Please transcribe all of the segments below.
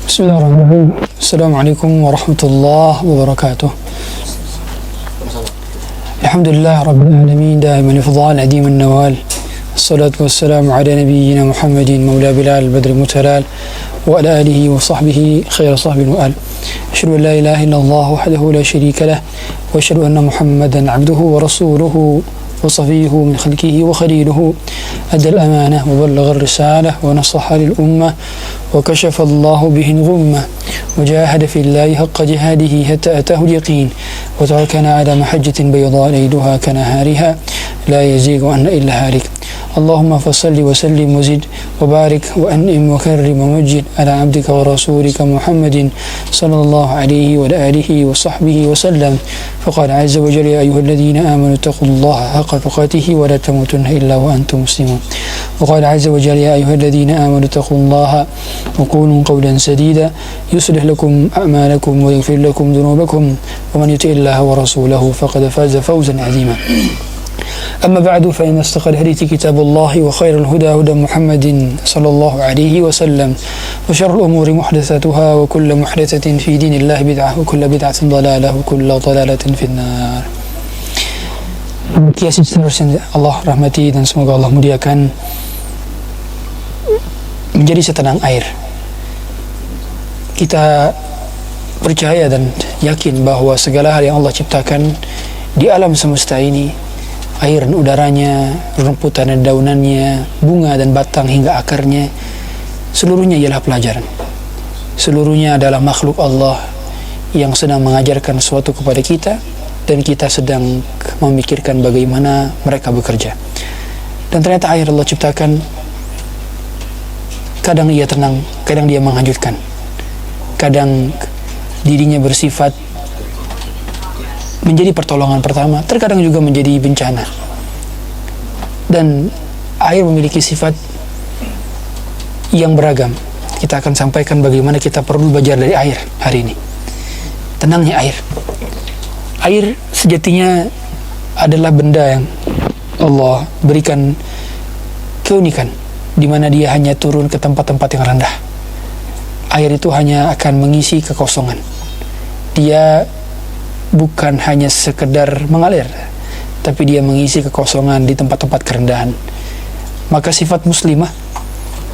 Bismillahirrahmanirrahim. Assalamualaikum warahmatullahi wabarakatuh. Alhamdulillah Rabbil Alamin, daiman ifdal, adim an-nawal. Assalatu wassalamu ala nabiyyina Muhammadin, maula Bilal, badri mutalal, wa ala alihi wa sahbihi, khair sahbil mu'al. Asyhadu an la ilaha illallah wahdahu la sharika lah, wa asyhadu anna Muhammadan abduhu wa rasuluhu وصفيه من خلقه وخليله أدى الأمانة وبلغ الرسالة ونصح للأمة وكشف الله به الغمة وجاهد في الله حق جهاده حتى أتاه اليقين وتركنا على محجة بيضاء ليلها كنهارها لا يزيغ عنها إلا هالك. اللهم فصل وسلم وزد وبارك وأنعم وكرم ومجد على عبدك ورسولك محمد صلى الله عليه وعلى آله وصحبه وسلم. فقال عز وجل: يا أيها الذين آمنوا اتقوا الله حق تقاته ولا تموتن إلا وأنتم مسلمون. وقال عز وجل: يا أيها الذين آمنوا اتقوا الله وقولوا قولا سديدا يصلح لكم أعمالكم ويغفر لكم ذنوبكم ومن يطع الله ورسوله فقد فاز فوزا عظيما. أما بعد، فإن أصدق الحديث كتاب الله وخير الهدى هدى محمد صلى الله عليه وسلم وشر الأمور محدثاتها وكل محدثة في دين الله بدعة وكل بدعة ضلالة وكل ضلالة في النار. Kiasin seterusnya Allah rahmati dan semoga Allah muliakan, menjadi setenang air. Kita percaya dan yakin bahwa segala hal yang Allah ciptakan di alam semesta ini, air dan udaranya, rumputan dan daunannya, bunga dan batang hingga akarnya, seluruhnya ialah pelajaran. Seluruhnya adalah makhluk Allah yang sedang mengajarkan sesuatu kepada kita, dan kita sedang memikirkan bagaimana mereka bekerja. Dan ternyata air Allah ciptakan, kadang ia tenang, kadang dia menghanyutkan, kadang dirinya bersifat menjadi pertolongan pertama, terkadang juga menjadi bencana. Dan air memiliki sifat yang beragam. Kita akan sampaikan bagaimana kita perlu belajar dari air hari ini. Tenangnya air. Air sejatinya adalah benda yang Allah berikan keunikan, di mana dia hanya turun ke tempat-tempat yang rendah. Air itu hanya akan mengisi kekosongan. Dia bukan hanya sekedar mengalir, tapi dia mengisi kekosongan di tempat-tempat kerendahan. Maka sifat muslimah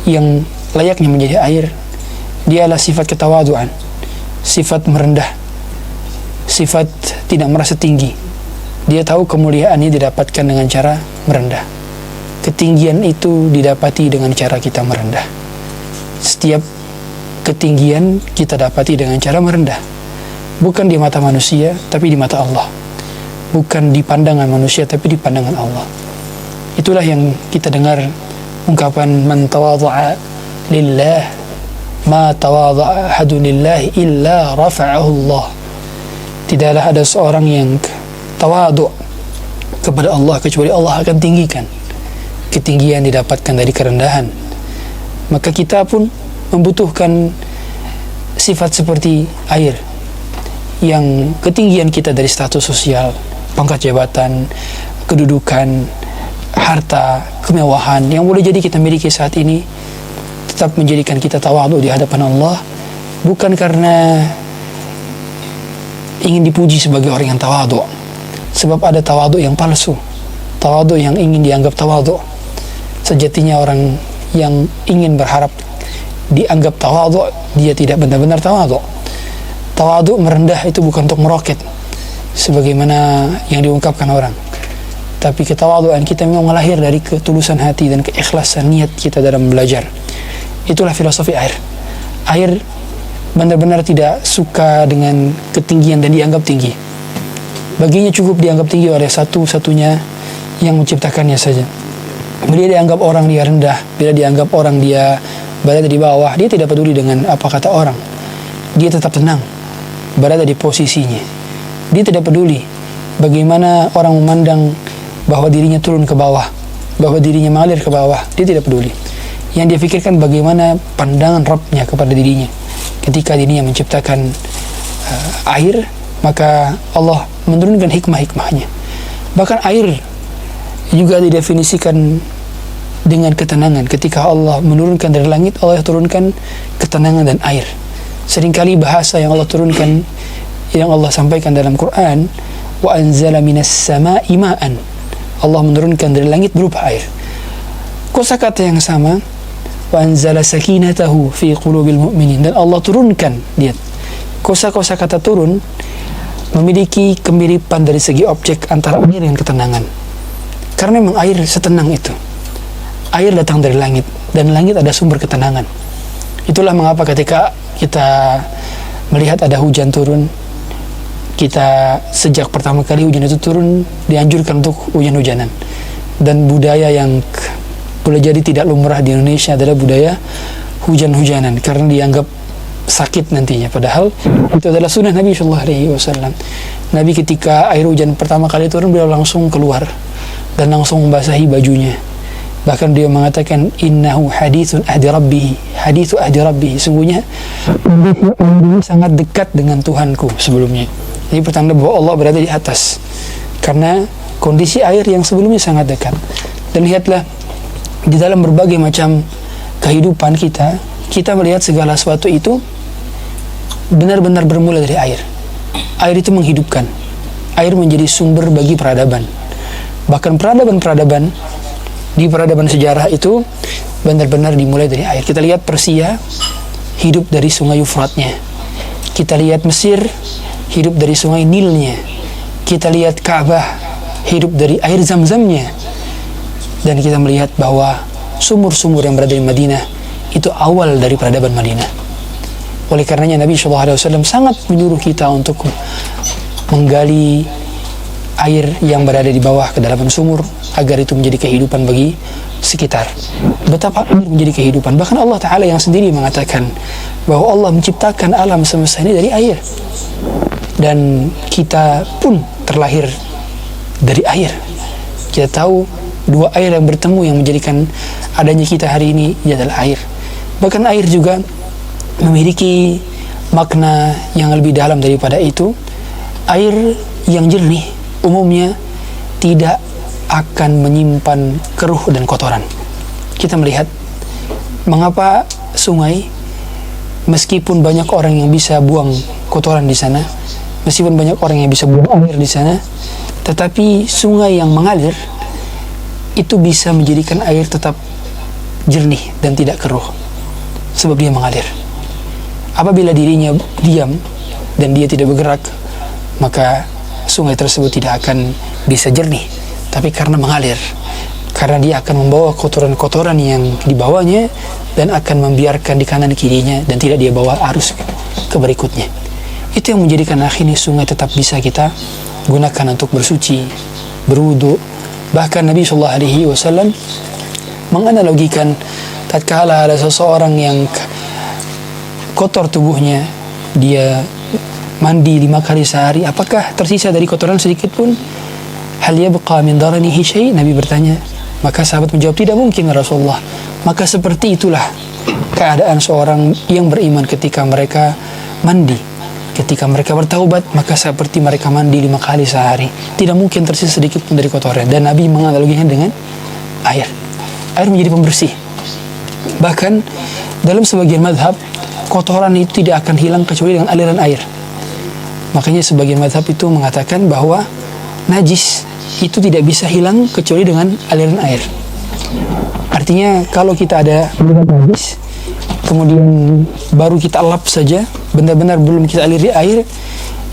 yang layaknya menjadi air, dialah sifat ketawaduan, sifat merendah, sifat tidak merasa tinggi. Dia tahu kemuliaan ini didapatkan dengan cara merendah. Ketinggian itu didapati dengan cara kita merendah. Setiap ketinggian kita dapati dengan cara merendah. Bukan di mata manusia, tapi di mata Allah. Bukan di pandangan manusia, tapi di pandangan Allah. Itulah yang kita dengar ungkapan man tawadha'a lillah ma tawadha'a ahadun lillahi illa rafa'ahu Allah. Tidaklah ada seorang yang tawadhu' kepada Allah kecuali Allah akan tinggikan. Ketinggian didapatkan dari kerendahan. Maka kita pun membutuhkan sifat seperti air, yang ketinggian kita dari status sosial, pangkat jabatan, kedudukan, harta, kemewahan yang boleh jadi kita miliki saat ini, tetap menjadikan kita tawadhu di hadapan Allah, bukan karena ingin dipuji sebagai orang yang tawadhu. Sebab ada tawadhu yang palsu, tawadhu yang ingin dianggap tawadhu. Sejatinya orang yang ingin berharap dianggap tawadhu, dia tidak benar-benar tawadhu. Tawadhu merendah itu bukan untuk meroket sebagaimana yang diungkapkan orang, tapi ketawadhuan kita memang lahir dari ketulusan hati dan keikhlasan niat kita dalam belajar. Itulah filosofi air. Air benar-benar tidak suka dengan ketinggian dan dianggap tinggi. Baginya cukup dianggap tinggi oleh satu-satunya yang menciptakannya saja. Bila dianggap orang dia rendah, bila dianggap orang dia berada di bawah, dia tidak peduli dengan apa kata orang. Dia tetap tenang berada di posisinya. Dia tidak peduli bagaimana orang memandang bahwa dirinya turun ke bawah, bahwa dirinya mengalir ke bawah. Dia tidak peduli. Yang dia pikirkan bagaimana pandangan Rabb-nya kepada dirinya. Ketika dirinya menciptakan air, maka Allah menurunkan hikmah-hikmahnya. Bahkan air juga didefinisikan dengan ketenangan. Ketika Allah menurunkan dari langit, Allah turunkan ketenangan dan air. Seringkali bahasa yang Allah turunkan, yang Allah sampaikan dalam Quran, wa anzala minas sama'i ma'an, Allah menurunkan dari langit berupa air. Kosakata yang sama, wa anzala sakinatahu fi qulubil mu'minin, dan Allah turunkan, lihat, kosa-kosa kata turun memiliki kemiripan dari segi objek antara air dengan ketenangan. Karena memang air setenang itu. Air datang dari langit, dan langit ada sumber ketenangan. Itulah mengapa ketika kita melihat ada hujan turun, kita sejak pertama kali hujan itu turun dianjurkan untuk hujan-hujanan. Dan budaya yang boleh jadi tidak lumrah di Indonesia adalah budaya hujan-hujanan, karena dianggap sakit nantinya. Padahal itu adalah sunnah Nabi SAW. Nabi ketika air hujan pertama kali turun, beliau langsung keluar dan langsung membasahi bajunya. Bahkan dia mengatakan, innahu hadithun ahdi rabbih, hadithu ahdi rabbih, sungguhnya sangat dekat dengan Tuhanku sebelumnya. Ini pertanda bahwa Allah berada di atas, karena kondisi air yang sebelumnya sangat dekat. Dan lihatlah, di dalam berbagai macam kehidupan kita, kita melihat segala sesuatu itu benar-benar bermula dari air. Air itu menghidupkan. Air menjadi sumber bagi peradaban. Bahkan peradaban-peradaban di peradaban sejarah itu benar-benar dimulai dari air. Kita lihat Persia hidup dari sungai Eufratnya. Kita lihat Mesir hidup dari sungai Nilnya. Kita lihat Ka'bah hidup dari air Zam-Zamnya. Dan kita melihat bahwa sumur-sumur yang berada di Madinah itu awal dari peradaban Madinah. Oleh karenanya Nabi SAW sangat menyuruh kita untuk menggali air yang berada di bawah ke dalam sumur, agar itu menjadi kehidupan bagi sekitar. Betapa air menjadi kehidupan. Bahkan Allah Ta'ala yang sendiri mengatakan bahwa Allah menciptakan alam semesta ini dari air. Dan kita pun terlahir dari air. Kita tahu dua air yang bertemu yang menjadikan adanya kita hari ini adalah air. Bahkan air juga memiliki makna yang lebih dalam daripada itu. Air yang jernih umumnya tidak akan menyimpan keruh dan kotoran. Kita melihat mengapa sungai, meskipun banyak orang yang bisa buang kotoran di sana, meskipun banyak orang yang bisa buang air di sana, tetapi sungai yang mengalir itu bisa menjadikan air tetap jernih dan tidak keruh, sebab dia mengalir. Apabila dirinya diam dan dia tidak bergerak, maka sungai tersebut tidak akan bisa jernih. Tapi karena mengalir, karena dia akan membawa kotoran-kotoran yang dibawanya dan akan membiarkan di kanan kirinya dan tidak dia bawa arus ke berikutnya. Itu yang menjadikan akhirnya sungai tetap bisa kita gunakan untuk bersuci, berwudu. Bahkan Nabi SAW menganalogikan tatkala ada seseorang yang kotor tubuhnya, dia mandi 5 kali sehari, apakah tersisa dari kotoran sedikit pun? Hal yabqa min daranihi syai'? Nabi bertanya. Maka sahabat menjawab, tidak mungkin ya Rasulullah. Maka seperti itulah keadaan seorang yang beriman ketika mereka mandi. Ketika mereka bertaubat, maka seperti mereka mandi 5 kali sehari. Tidak mungkin tersisa sedikit pun dari kotoran. Dan Nabi menganaloginya dengan air. Air menjadi pembersih. Bahkan dalam sebagian madhab, kotoran itu tidak akan hilang kecuali dengan aliran air. Makanya sebagian madhab itu mengatakan bahwa najis itu tidak bisa hilang kecuali dengan aliran air. Artinya kalau kita ada najis, kemudian baru kita lap saja, benar-benar belum kita aliri air,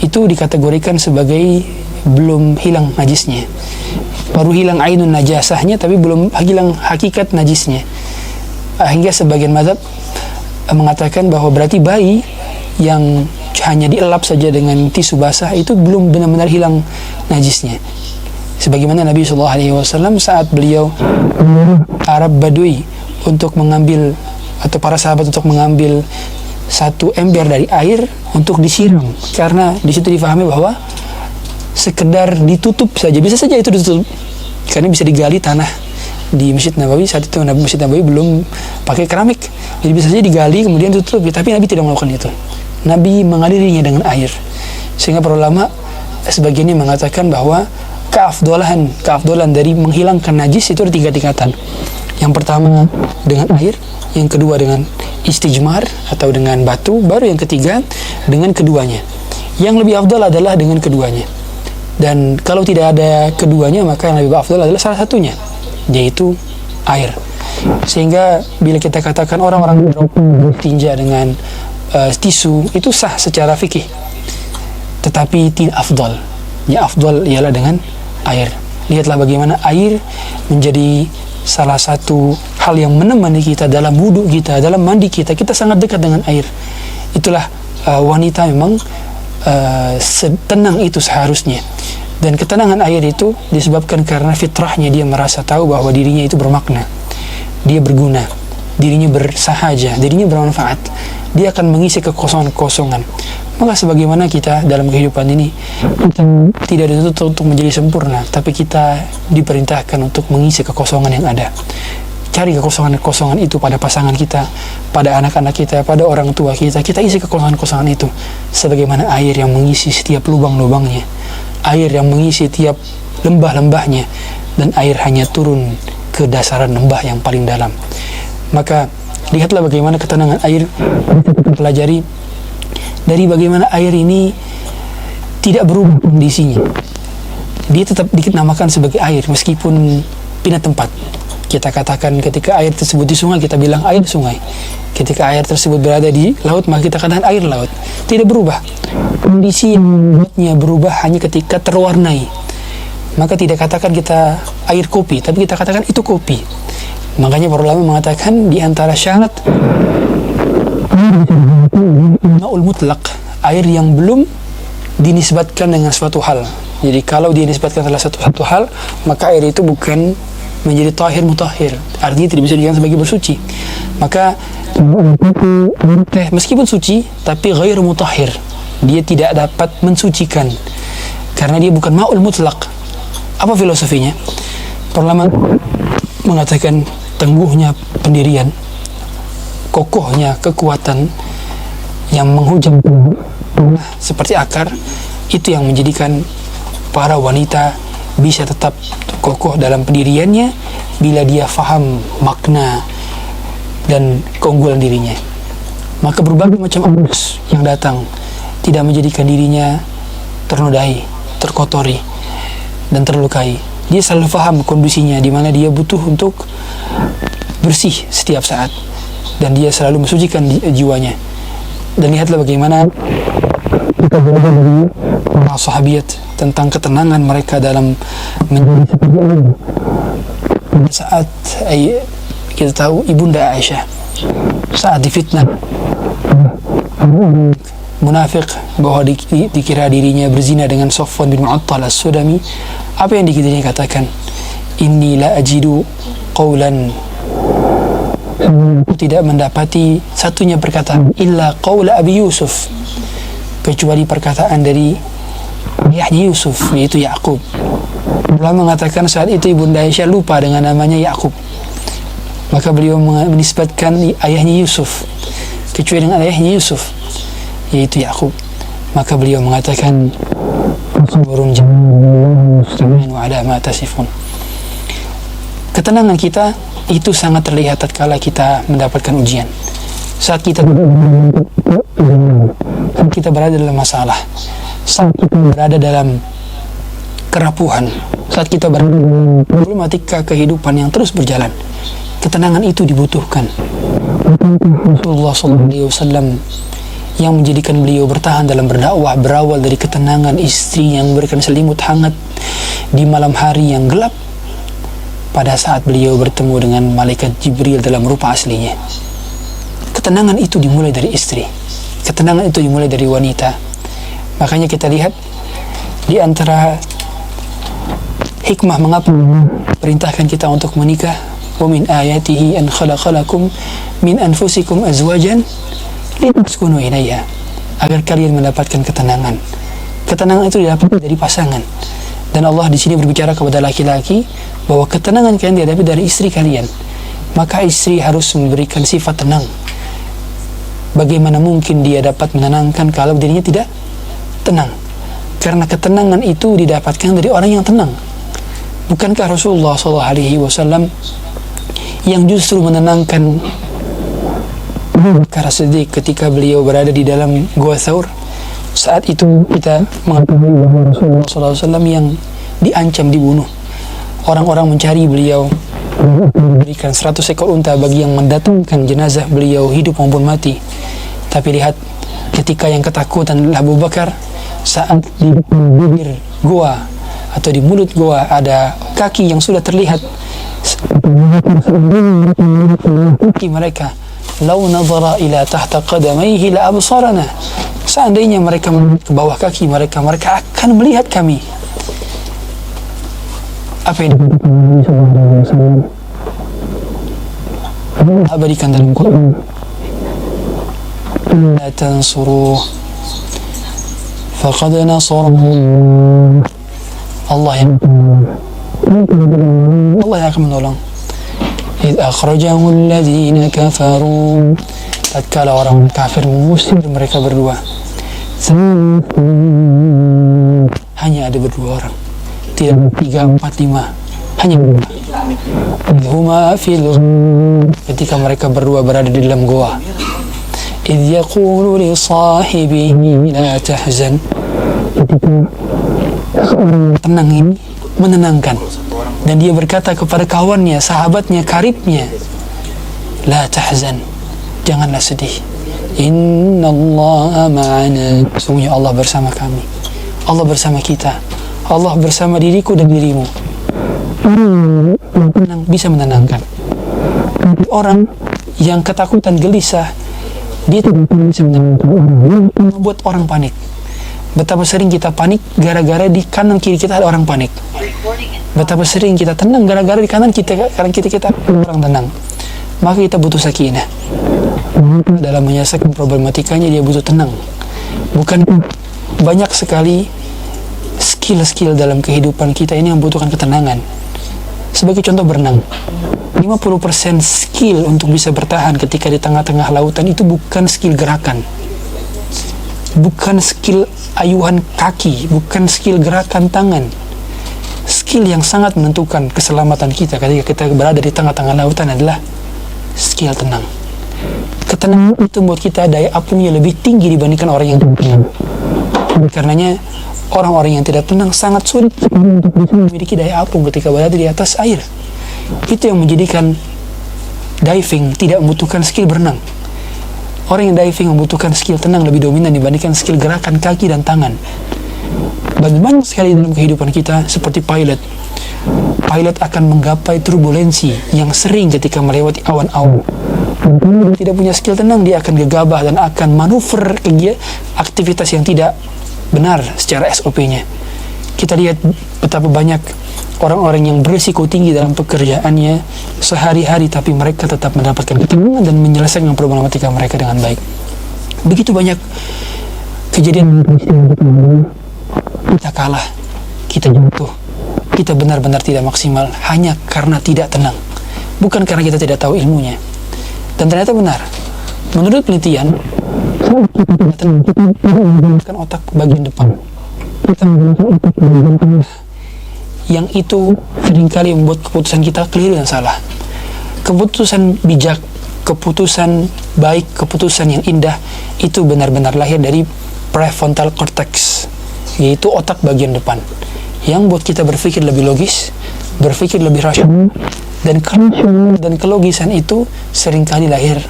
itu dikategorikan sebagai belum hilang najisnya. Baru hilang ainun najasahnya, tapi belum hilang hakikat najisnya. Hingga sebagian mazhab mengatakan bahwa berarti bayi yang hanya dielap saja dengan tisu basah itu belum benar-benar hilang najisnya. Sebagaimana Nabi SAW saat beliau Arab Badui untuk mengambil, atau para sahabat untuk mengambil satu ember dari air untuk disiram, karena di situ difahami bahwa sekedar ditutup saja, bisa saja itu ditutup, karena bisa digali tanah di Masjid Nabawi. Saat itu Masjid Nabawi belum pakai keramik, jadi bisa saja digali kemudian ditutup, tapi Nabi tidak melakukan itu. Nabi mengalirinya dengan air. Sehingga para ulama sebagiannya mengatakan bahwa keafdolan dari menghilangkan najis itu ada 3 tingkatan. Yang pertama dengan air, yang kedua dengan istijmar atau dengan batu, baru yang ketiga dengan keduanya. Yang lebih afdal adalah dengan keduanya. Dan kalau tidak ada keduanya, maka yang lebih afdal adalah salah satunya, yaitu air. Sehingga bila kita katakan orang-orang bertinja dengan tisu, itu sah secara fikih, tetapi tidak afdal. Yang afdal ialah dengan air. Lihatlah bagaimana air menjadi salah satu hal yang menemani kita dalam wudhu kita, dalam mandi kita. Kita sangat dekat dengan air. Itulah wanita memang tenang itu seharusnya. Dan ketenangan air itu disebabkan karena fitrahnya dia merasa tahu bahwa dirinya itu bermakna, dia berguna, dirinya bersahaja, dirinya bermanfaat. Dia akan mengisi kekosongan-kekosongan. Maka sebagaimana kita dalam kehidupan ini, kita tidak dituntut untuk menjadi sempurna, tapi kita diperintahkan untuk mengisi kekosongan yang ada. Cari kekosongan-kekosongan itu pada pasangan kita, pada anak-anak kita, pada orang tua kita. Kita isi kekosongan-kekosongan itu sebagaimana air yang mengisi setiap lubang-lubangnya, air yang mengisi tiap lembah-lembahnya, dan air hanya turun ke dasaran lembah yang paling dalam. Maka lihatlah bagaimana ketenangan air bisa kita pelajari dari bagaimana air ini tidak berubah kondisinya. Dia tetap dinamakan sebagai air meskipun pindah tempat. Kita katakan ketika air tersebut di sungai, kita bilang air sungai. Ketika air tersebut berada di laut, maka kita katakan air laut. Tidak berubah. Kondisi yang membuatnya berubah hanya ketika terwarnai. Maka tidak katakan kita air kopi, tapi kita katakan itu kopi. Makanya para ulama mengatakan di antara syarat ma'ul mutlaq, air yang belum dinisbatkan dengan suatu hal. Jadi kalau dinisbatkan salah satu hal, maka air itu bukan menjadi tahir mutahhir, artinya tidak bisa dikatakan sebagai bersuci. Maka meskipun suci tapi ghair mutahhir, dia tidak dapat mensucikan karena dia bukan ma'ul mutlaq. Apa filosofinya? Para ulama mengatakan tangguhnya pendirian, kokohnya kekuatan yang menghujam seperti akar, itu yang menjadikan para wanita bisa tetap kokoh dalam pendiriannya bila dia faham makna dan keunggulan dirinya. Maka berbagai macam arus yang datang tidak menjadikan dirinya ternodai, terkotori, dan terlukai. Dia selalu faham kondisinya di mana dia butuh untuk bersih setiap saat, dan dia selalu mensucikan jiwanya. Dan lihatlah bagaimana kita belajar dari para sahabiat tentang ketenangan mereka dalam menjadi seperti ini. Saat kita tahu ibunda Aisyah saat difitnah munafik bahwa dikira dirinya berzina dengan Safwan bin Mu'attal as-Sudami, apa yang dikiranya katakan? Inni la ajidu qawlan, aku tidak mendapati satunya perkataan illa qawla Abi Yusuf, kecuali perkataan dari ayahnya Yusuf, yaitu Ya'qub. Ulama mengatakan saat itu ibunda Aisyah lupa dengan namanya Ya'qub, maka beliau menisbatkan ayahnya Yusuf kecuali dengan ayahnya Yusuf, yaitu Ya'qub. Maka beliau mengatakan sabrun jamil wa ala ma tasifun. Ketenangan kita itu sangat terlihat tatkala kita mendapatkan ujian. Saat kita berada dalam masalah, saat kita berada dalam kerapuhan, saat kita berada dalam problematika kehidupan yang terus berjalan, ketenangan itu dibutuhkan. Rasulullah SAW yang menjadikan beliau bertahan dalam berdakwah berawal dari ketenangan istri yang memberikan selimut hangat di malam hari yang gelap pada saat beliau bertemu dengan malaikat Jibril dalam rupa aslinya. Ketenangan itu dimulai dari istri, ketenangan itu dimulai dari wanita. Makanya kita lihat di antara hikmah mengapa perintahkan kita untuk menikah, wa min ayatihi an khalaqalakum min anfusikum azwajan litaskunu ilaiha, agar kalian mendapatkan ketenangan. Ketenangan itu didapat dari pasangan. Dan Allah di sini berbicara kepada laki-laki bahwa ketenangan kalian didapat dari istri kalian. Maka istri harus memberikan sifat tenang. Bagaimana mungkin dia dapat menenangkan kalau dirinya tidak tenang? Karena ketenangan itu didapatkan dari orang yang tenang. Bukankah Rasulullah SAW yang justru menenangkan Abu Bakar Siddiq ketika beliau berada di dalam Gua Thaur. Saat itu kita mengetahui bahwa Rasulullah SAW yang diancam dibunuh. Orang-orang mencari beliau, memberikan 100 ekor unta bagi yang mendatangkan jenazah beliau hidup maupun mati. Tapi lihat, ketika yang ketakutan adalah Abu Bakar, saat di bibir gua atau di mulut gua ada kaki yang sudah terlihat, kaki mereka, lau nadhara ila tahta qadamaihi la absarana, seandainya mereka melihat ke bawah kaki mereka, mereka akan melihat kami. Apa yang dikatakan Nabi SAW Allah abadikan dalam Quran, la tansuruh faqad nasarahu Allah yang akan menolong. Idh akhrajahu alladhina kafaru, tatkala orang kafir mengusir mereka berdua. Hanya ada berdua orang, tidak 3, 4, 5, hanya berdua. Huma fil, ketika mereka berdua berada di dalam goa. Idh yaqulu li sahibihi la tahzan, ketika seorang tenang ini menenangkan, dan dia berkata kepada kawannya, sahabatnya, karibnya, la tahzan, janganlah sedih. Innallaha ma'ana, sungguhnya Allah bersama kami, Allah bersama kita, Allah bersama diriku dan dirimu. Orang yang tenang bisa menenangkan. Orang yang ketakutan, gelisah, dia tidak bisa menenangkan orang, yang membuat orang panik. Betapa sering kita panik gara-gara di kanan kiri kita ada orang panik. Betapa sering kita tenang gara-gara di kanan kita orang tenang. Maka kita butuh sakinah. Dalam menyelesaikan problematikanya dia butuh tenang. Bukan banyak sekali skill-skill dalam kehidupan kita ini yang membutuhkan ketenangan. Sebagai contoh berenang, 50% skill untuk bisa bertahan ketika di tengah-tengah lautan itu bukan skill gerakan, bukan skill ayuhan kaki, bukan skill gerakan tangan. Skill yang sangat menentukan keselamatan kita ketika kita berada di tengah-tengah lautan adalah skill tenang. Ketenangan itu membuat kita daya apungnya lebih tinggi dibandingkan orang yang tidak tenang. Karenanya orang-orang yang tidak tenang sangat sulit untuk bisa memiliki daya apung ketika berada di atas air. Itu yang menjadikan diving tidak membutuhkan skill berenang. Orang yang diving membutuhkan skill tenang lebih dominan dibandingkan skill gerakan kaki dan tangan. Banyak sekali dalam kehidupan kita seperti pilot. Pilot akan menggapai turbulensi yang sering ketika melewati awan-awan. Dan kalau dia tidak punya skill tenang, dia akan gegabah dan akan manuver aktivitas yang tidak benar secara SOP-nya. Kita lihat betapa banyak orang-orang yang berisiko tinggi dalam pekerjaannya sehari-hari, tapi mereka tetap mendapatkan ketenangan dan menyelesaikan problematika mereka dengan baik. Begitu banyak kejadian kita kalah, kita jatuh, kita benar-benar tidak maksimal hanya karena tidak tenang, bukan karena kita tidak tahu ilmunya. Dan ternyata benar, menurut penelitian, saat kita tidak tenang, kita tidak menggunakan otak bagian depan, kita menggunakan otak bagian tengah, yang itu seringkali membuat keputusan kita keliru dan salah. Keputusan bijak, keputusan baik, keputusan yang indah itu benar-benar lahir dari prefrontal cortex, yaitu otak bagian depan, yang buat kita berpikir lebih logis, berpikir lebih rasional, dan kelogisan itu seringkali lahir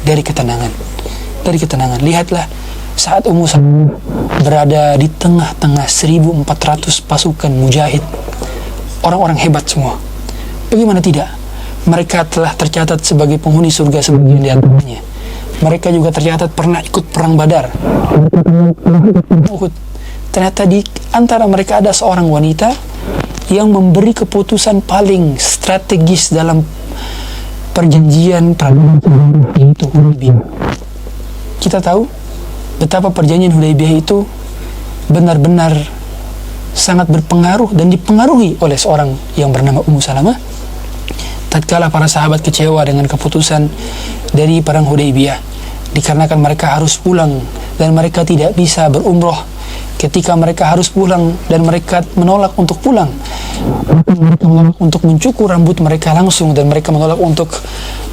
dari ketenangan. Dari ketenangan. Lihatlah saat Ummu Salamah berada di tengah-tengah 1.400 pasukan mujahid, orang-orang hebat semua. Bagaimana tidak? Mereka telah tercatat sebagai penghuni surga sebagian di antaranya. Mereka juga tercatat pernah ikut perang Badar. Mereka pernah ikut perang Uhud. Ternyata di antara mereka ada seorang wanita yang memberi keputusan paling strategis dalam perjanjian peradaban sejarah, yaitu Hudaybiyah. Kita tahu betapa perjanjian Hudaybiyah itu benar-benar sangat berpengaruh dan dipengaruhi oleh seorang yang bernama Ummu Salamah. Tatkala para sahabat kecewa dengan keputusan dari perang Hudaybiyah, dikarenakan mereka harus pulang dan mereka tidak bisa berumroh. Ketika mereka harus pulang dan mereka menolak untuk pulang, maka mereka menolak untuk mencukur rambut mereka langsung, dan mereka menolak untuk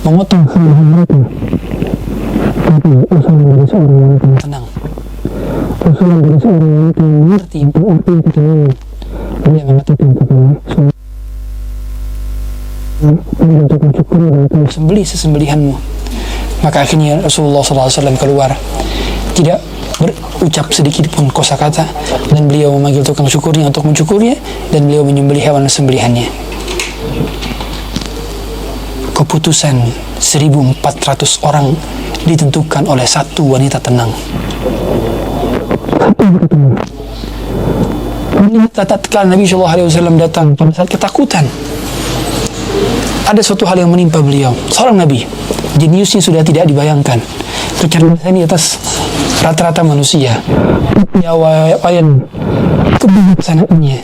memotong sembelihan mereka. Tapi Usama menjadi seorang wanita yang tenang. Usama menjadi seorang wanita yang mengerti arti ketenangan. Dia mengatakan kepada semua untuk mencukur dan kamu sembelih sesembelihanmu. Maka akhirnya Rasulullah SAW keluar, tidak berucap sedikit pun kosakata, dan beliau memanggil tukang cukurnya untuk mencukurnya, dan beliau menyembelih hewan sembelihannya. Keputusan 1.400 orang ditentukan oleh satu wanita tenang. Satu wanita tenang. Melihat tatkala Nabi SAW datang pada saat ketakutan, ada suatu hal yang menimpa beliau. Seorang Nabi, jeniusnya sudah tidak dibayangkan, kecerdasan di atas rata-rata manusia, piawaian, kebijaksanaannya,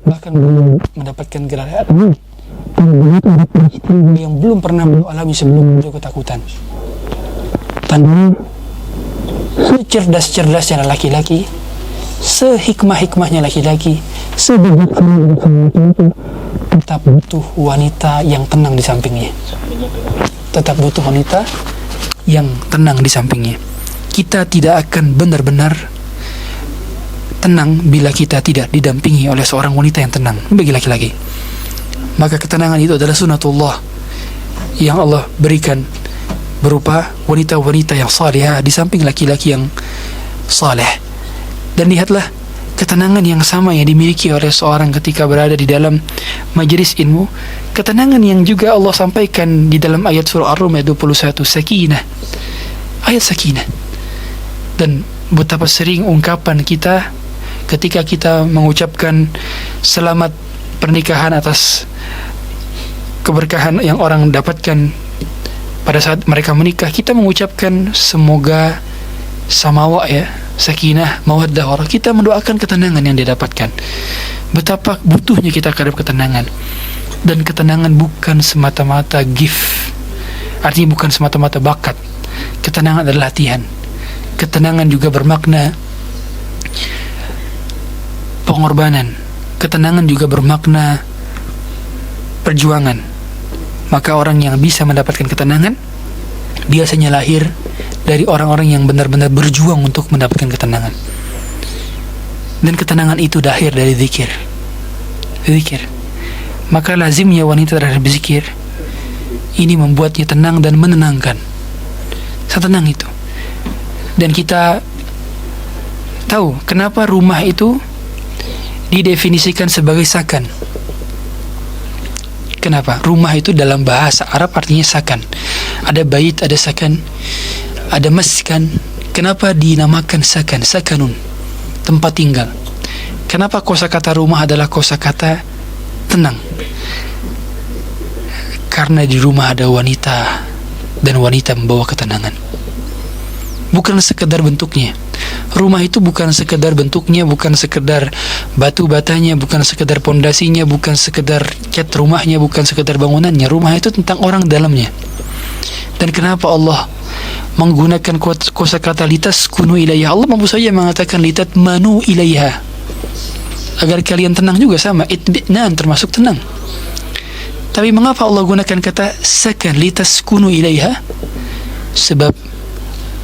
bahkan beliau mendapatkan gelar ilmu. Karena begitu ada peristiwa yang belum pernah beliau alami sebelum beliau ketakutan. Tandanya secerdas-cerdasnya laki-laki, sehikmah-hikmahnya laki-laki, sebijaksana laki-laki, tetap butuh wanita yang tenang di sampingnya. Tetap butuh wanita yang tenang di sampingnya. Kita tidak akan benar-benar tenang bila kita tidak didampingi oleh seorang wanita yang tenang. Bagi laki-laki, maka ketenangan itu adalah sunatullah yang Allah berikan berupa wanita-wanita yang salihah di samping laki-laki yang saleh. Dan lihatlah ketenangan yang sama yang dimiliki oleh seorang ketika berada di dalam majelis ilmu, ketenangan yang juga Allah sampaikan di dalam ayat surah Ar-Rum ayat 21, sakinah, ayat sakinah. Dan betapa sering ungkapan kita ketika kita mengucapkan selamat pernikahan atas keberkahan yang orang dapatkan pada saat mereka menikah, kita mengucapkan semoga samawa, ya, sakinah, mawaddah warahmah. Kita mendoakan ketenangan yang didapatkan. Betapa butuhnya kita terhadap ketenangan. Dan ketenangan bukan semata-mata gift, artinya bukan semata-mata bakat. Ketenangan adalah latihan. Ketenangan juga bermakna pengorbanan. Ketenangan juga bermakna perjuangan. Maka orang yang bisa mendapatkan ketenangan biasanya lahir dari orang-orang yang benar-benar berjuang untuk mendapatkan ketenangan. Dan ketenangan itu lahir dari zikir. Zikir. Maka lazimnya wanita terhadap zikir ini membuatnya tenang dan menenangkan. Setenang itu. Dan kita tahu kenapa rumah itu didefinisikan sebagai sakan. Kenapa? Rumah itu dalam bahasa Arab artinya sakan. Ada bait, ada sakan, ada maskan. Kenapa dinamakan sakan? Sakanun, tempat tinggal. Kenapa kosakata rumah adalah kosakata tenang? Karena di rumah ada wanita, dan wanita membawa ketenangan. Bukan sekedar bentuknya. Rumah itu bukan sekedar bentuknya, bukan sekedar batu batanya, bukan sekedar pondasinya, bukan sekedar cat rumahnya, bukan sekedar bangunannya. Rumah itu tentang orang dalamnya. Dan kenapa Allah menggunakan kosakata litaskunu ilaiha? Allah mampu saja mengatakan litatmanu ilaiha, agar kalian tenang juga, sama itminan, termasuk tenang. Tapi mengapa Allah gunakan kata sakan, litaskunu ilaiha? Sebab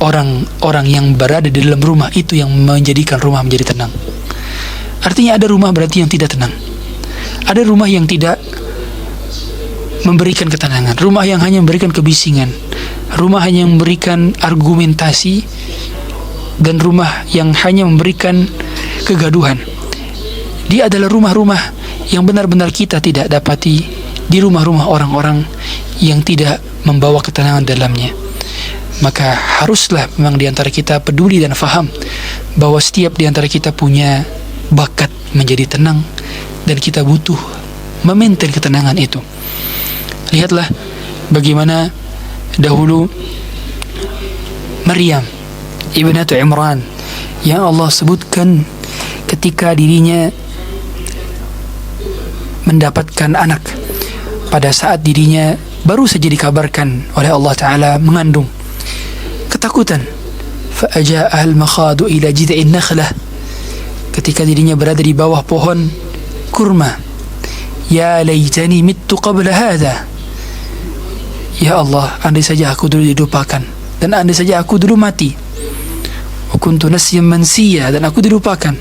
orang-orang yang berada di dalam rumah itu yang menjadikan rumah menjadi tenang. Artinya ada rumah berarti yang tidak tenang. Ada rumah yang tidak memberikan ketenangan, rumah yang hanya memberikan kebisingan, rumah hanya memberikan argumentasi, dan rumah yang hanya memberikan kegaduhan. Dia adalah rumah-rumah yang benar-benar kita tidak dapati di rumah-rumah orang-orang yang tidak membawa ketenangan dalamnya. Maka haruslah memang di antara kita peduli dan faham bahwa setiap di antara kita punya bakat menjadi tenang, dan kita butuh memaintain ketenangan itu. Lihatlah bagaimana dahulu Maryam ibnatu Imran yang Allah sebutkan ketika dirinya mendapatkan anak, pada saat dirinya baru saja dikabarkan oleh Allah Ta'ala mengandung. Ketakutan. Fa'aja'ahal makhadu ila jid'in nakhlah. Ketika dirinya berada di bawah pohon kurma. Ya laitani mittu qabla hadha. Ya Allah, andai saja aku dulu dilupakan, dan andai saja aku dulu mati. Wa kuntu nasyan mansiya, dan aku dilupakan.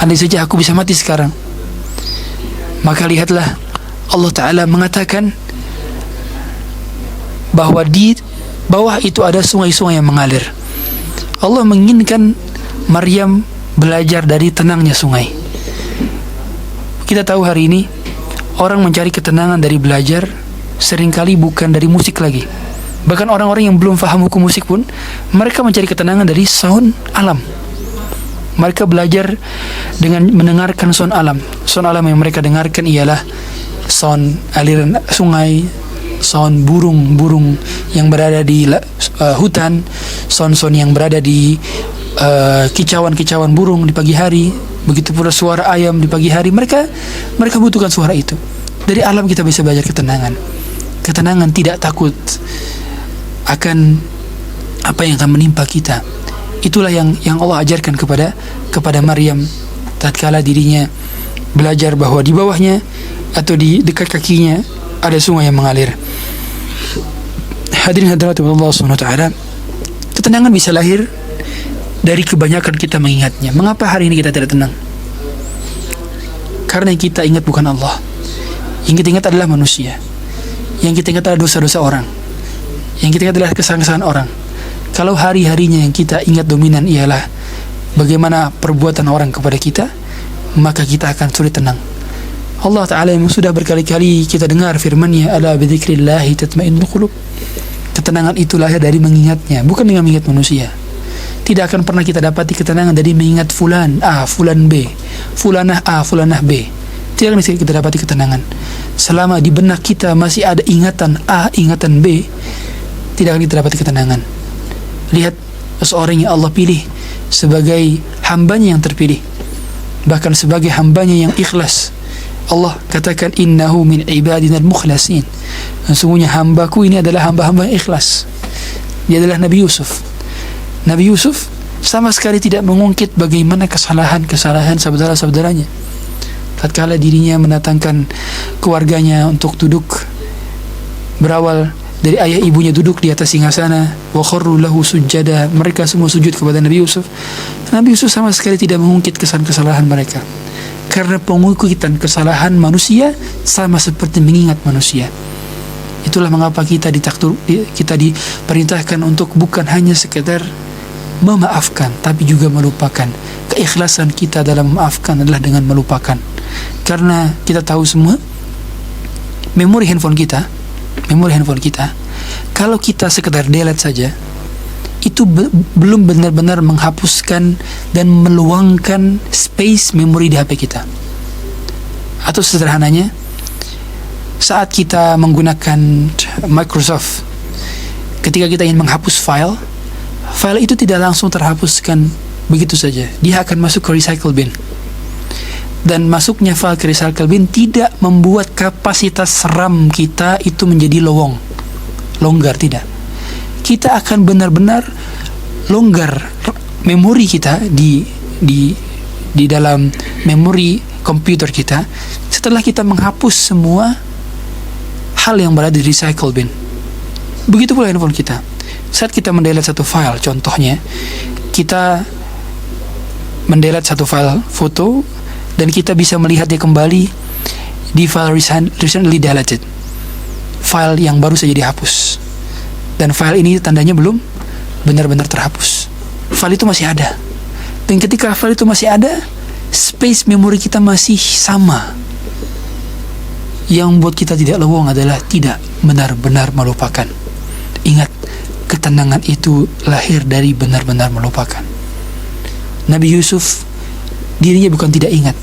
Andai saja aku bisa mati sekarang. Maka lihatlah, Allah Ta'ala mengatakan bahwa di bawah itu ada sungai-sungai yang mengalir. Allah menginginkan Maryam belajar dari tenangnya sungai. Kita tahu hari ini orang mencari ketenangan dari belajar seringkali bukan dari musik lagi. Bahkan orang-orang yang belum paham hukum musik pun mereka mencari ketenangan dari sound alam. Mereka belajar dengan mendengarkan sound alam. Sound alam yang mereka dengarkan ialah sound aliran sungai, sound burung-burung yang berada di hutan, sound-sound yang berada di kicauan-kicauan burung di pagi hari. Begitu pula suara ayam di pagi hari. Mereka butuhkan suara itu. Dari alam kita bisa belajar ketenangan. Ketenangan, tidak takut akan apa yang akan menimpa kita. Itulah yang Allah ajarkan kepada Maryam tatkala dirinya belajar bahwa di bawahnya atau di dekat kakinya ada sungai yang mengalir. Hadirin hadirat Allah Subhanahu wa taala, ketenangan bisa lahir dari kebanyakan kita mengingatnya. Mengapa hari ini kita tidak tenang? Karena yang kita ingat bukan Allah. Yang kita ingat adalah manusia. Yang kita ingat adalah dosa-dosa orang. Yang kita ingat adalah kesalahan-kesalahan orang. Kalau hari-harinya yang kita ingat dominan ialah bagaimana perbuatan orang kepada kita, maka kita akan sulit tenang. Allah Ta'ala yang sudah berkali-kali kita dengar firman-Nya, ala bidzikrillahi tatma'innul qulub. Ketenangan itu lahir dari mengingatnya, bukan dengan mengingat manusia. Tidak akan pernah kita dapati ketenangan dari mengingat fulan A, fulan B, fulanah A, fulanah B. Tidak akan kita dapati ketenangan selama di benak kita masih ada ingatan A, ingatan B. Tidak akan kita dapati ketenangan. Lihat seorang yang Allah pilih sebagai hambanya yang terpilih, bahkan sebagai hambanya yang ikhlas. Allah katakan, innahu min ibadina al-mukhlasin. Sesungguhnya hambaku ini adalah hamba-hamba yang ikhlas. Dia adalah Nabi Yusuf. Nabi Yusuf sama sekali tidak mengungkit bagaimana kesalahan-kesalahan saudara-saudaranya. Tatkala dirinya mendatangkan keluarganya untuk duduk, berawal dari ayah ibunya duduk di atas singgasana, wa kharru lahu sujada, mereka semua sujud kepada Nabi Yusuf. Nabi Yusuf sama sekali tidak mengungkit kesalahan-kesalahan mereka. Karena pengukitan kesalahan manusia sama seperti mengingat manusia. Itulah mengapa kita diperintahkan untuk bukan hanya sekedar memaafkan, tapi juga melupakan. Keikhlasan kita dalam memaafkan adalah dengan melupakan. Karena kita tahu semua, memori handphone kita, kalau kita sekedar delete saja, itu belum benar-benar menghapuskan dan meluangkan space memori di HP kita. Atau sederhananya, saat kita menggunakan Microsoft, ketika kita ingin menghapus file itu tidak langsung terhapuskan begitu saja. Dia akan masuk ke recycle bin. Dan masuknya file ke recycle bin tidak membuat kapasitas RAM kita itu menjadi longgar, tidak. Kita akan benar-benar longgar memori kita di dalam memori komputer kita setelah kita menghapus semua hal yang berada di recycle bin. Begitu pula handphone kita. Saat kita mendelete satu file, contohnya kita mendelete satu file foto dan kita bisa melihatnya kembali di file recently deleted, file yang baru saja dihapus. Dan file ini tandanya belum benar-benar terhapus. File itu masih ada. Dan ketika file itu masih ada, space memori kita masih sama. Yang membuat kita tidak lowong adalah tidak benar-benar melupakan. Ingat, ketenangan itu lahir dari benar-benar melupakan. Nabi Yusuf, dirinya bukan tidak ingat,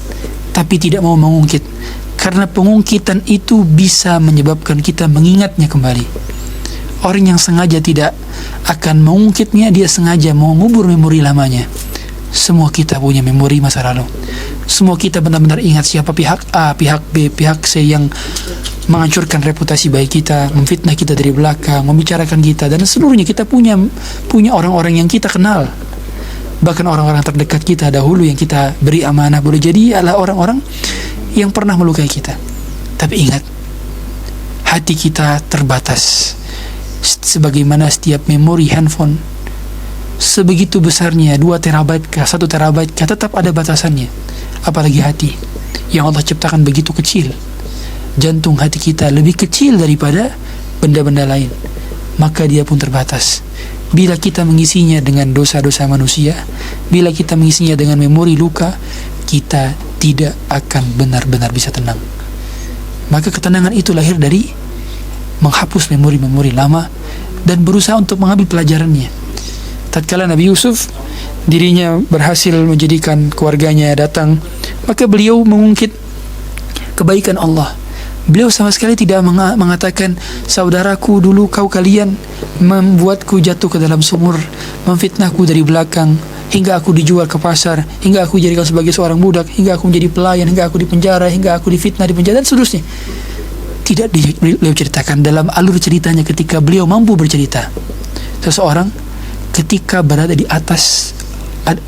tapi tidak mau mengungkit. Karena pengungkitan itu bisa menyebabkan kita mengingatnya kembali. Orang yang sengaja tidak akan mengungkitnya, dia sengaja mau mengubur memori lamanya. Semua kita punya memori masa lalu. Semua kita benar-benar ingat siapa pihak A, pihak B, pihak C yang menghancurkan reputasi baik kita, memfitnah kita dari belakang, membicarakan kita, dan seluruhnya. Kita punya orang-orang yang kita kenal. Bahkan orang-orang terdekat kita dahulu yang kita beri amanah boleh jadi adalah orang-orang yang pernah melukai kita. Tapi ingat, hati kita terbatas. Sebagaimana setiap memori handphone, sebegitu besarnya 2 terabyte kah, 1 terabyte kah, tetap ada batasannya. Apalagi hati yang Allah ciptakan begitu kecil. Jantung hati kita lebih kecil daripada benda-benda lain, maka dia pun terbatas. Bila kita mengisinya dengan dosa-dosa manusia, bila kita mengisinya dengan memori luka, kita tidak akan benar-benar bisa tenang. Maka ketenangan itu lahir dari menghapus memori-memori lama dan berusaha untuk mengambil pelajarannya. Tatkala Nabi Yusuf dirinya berhasil menjadikan keluarganya datang, maka beliau mengungkit kebaikan Allah. Beliau sama sekali tidak mengatakan, saudaraku dulu kalian membuatku jatuh ke dalam sumur, memfitnahku dari belakang, hingga aku dijual ke pasar, hingga aku dijadikan sebagai seorang budak, hingga aku menjadi pelayan, hingga aku dipenjara, hingga aku difitnah di penjara, dan seterusnya. Tidak beliau ceritakan. Dalam alur ceritanya ketika beliau mampu bercerita, seseorang ketika berada di atas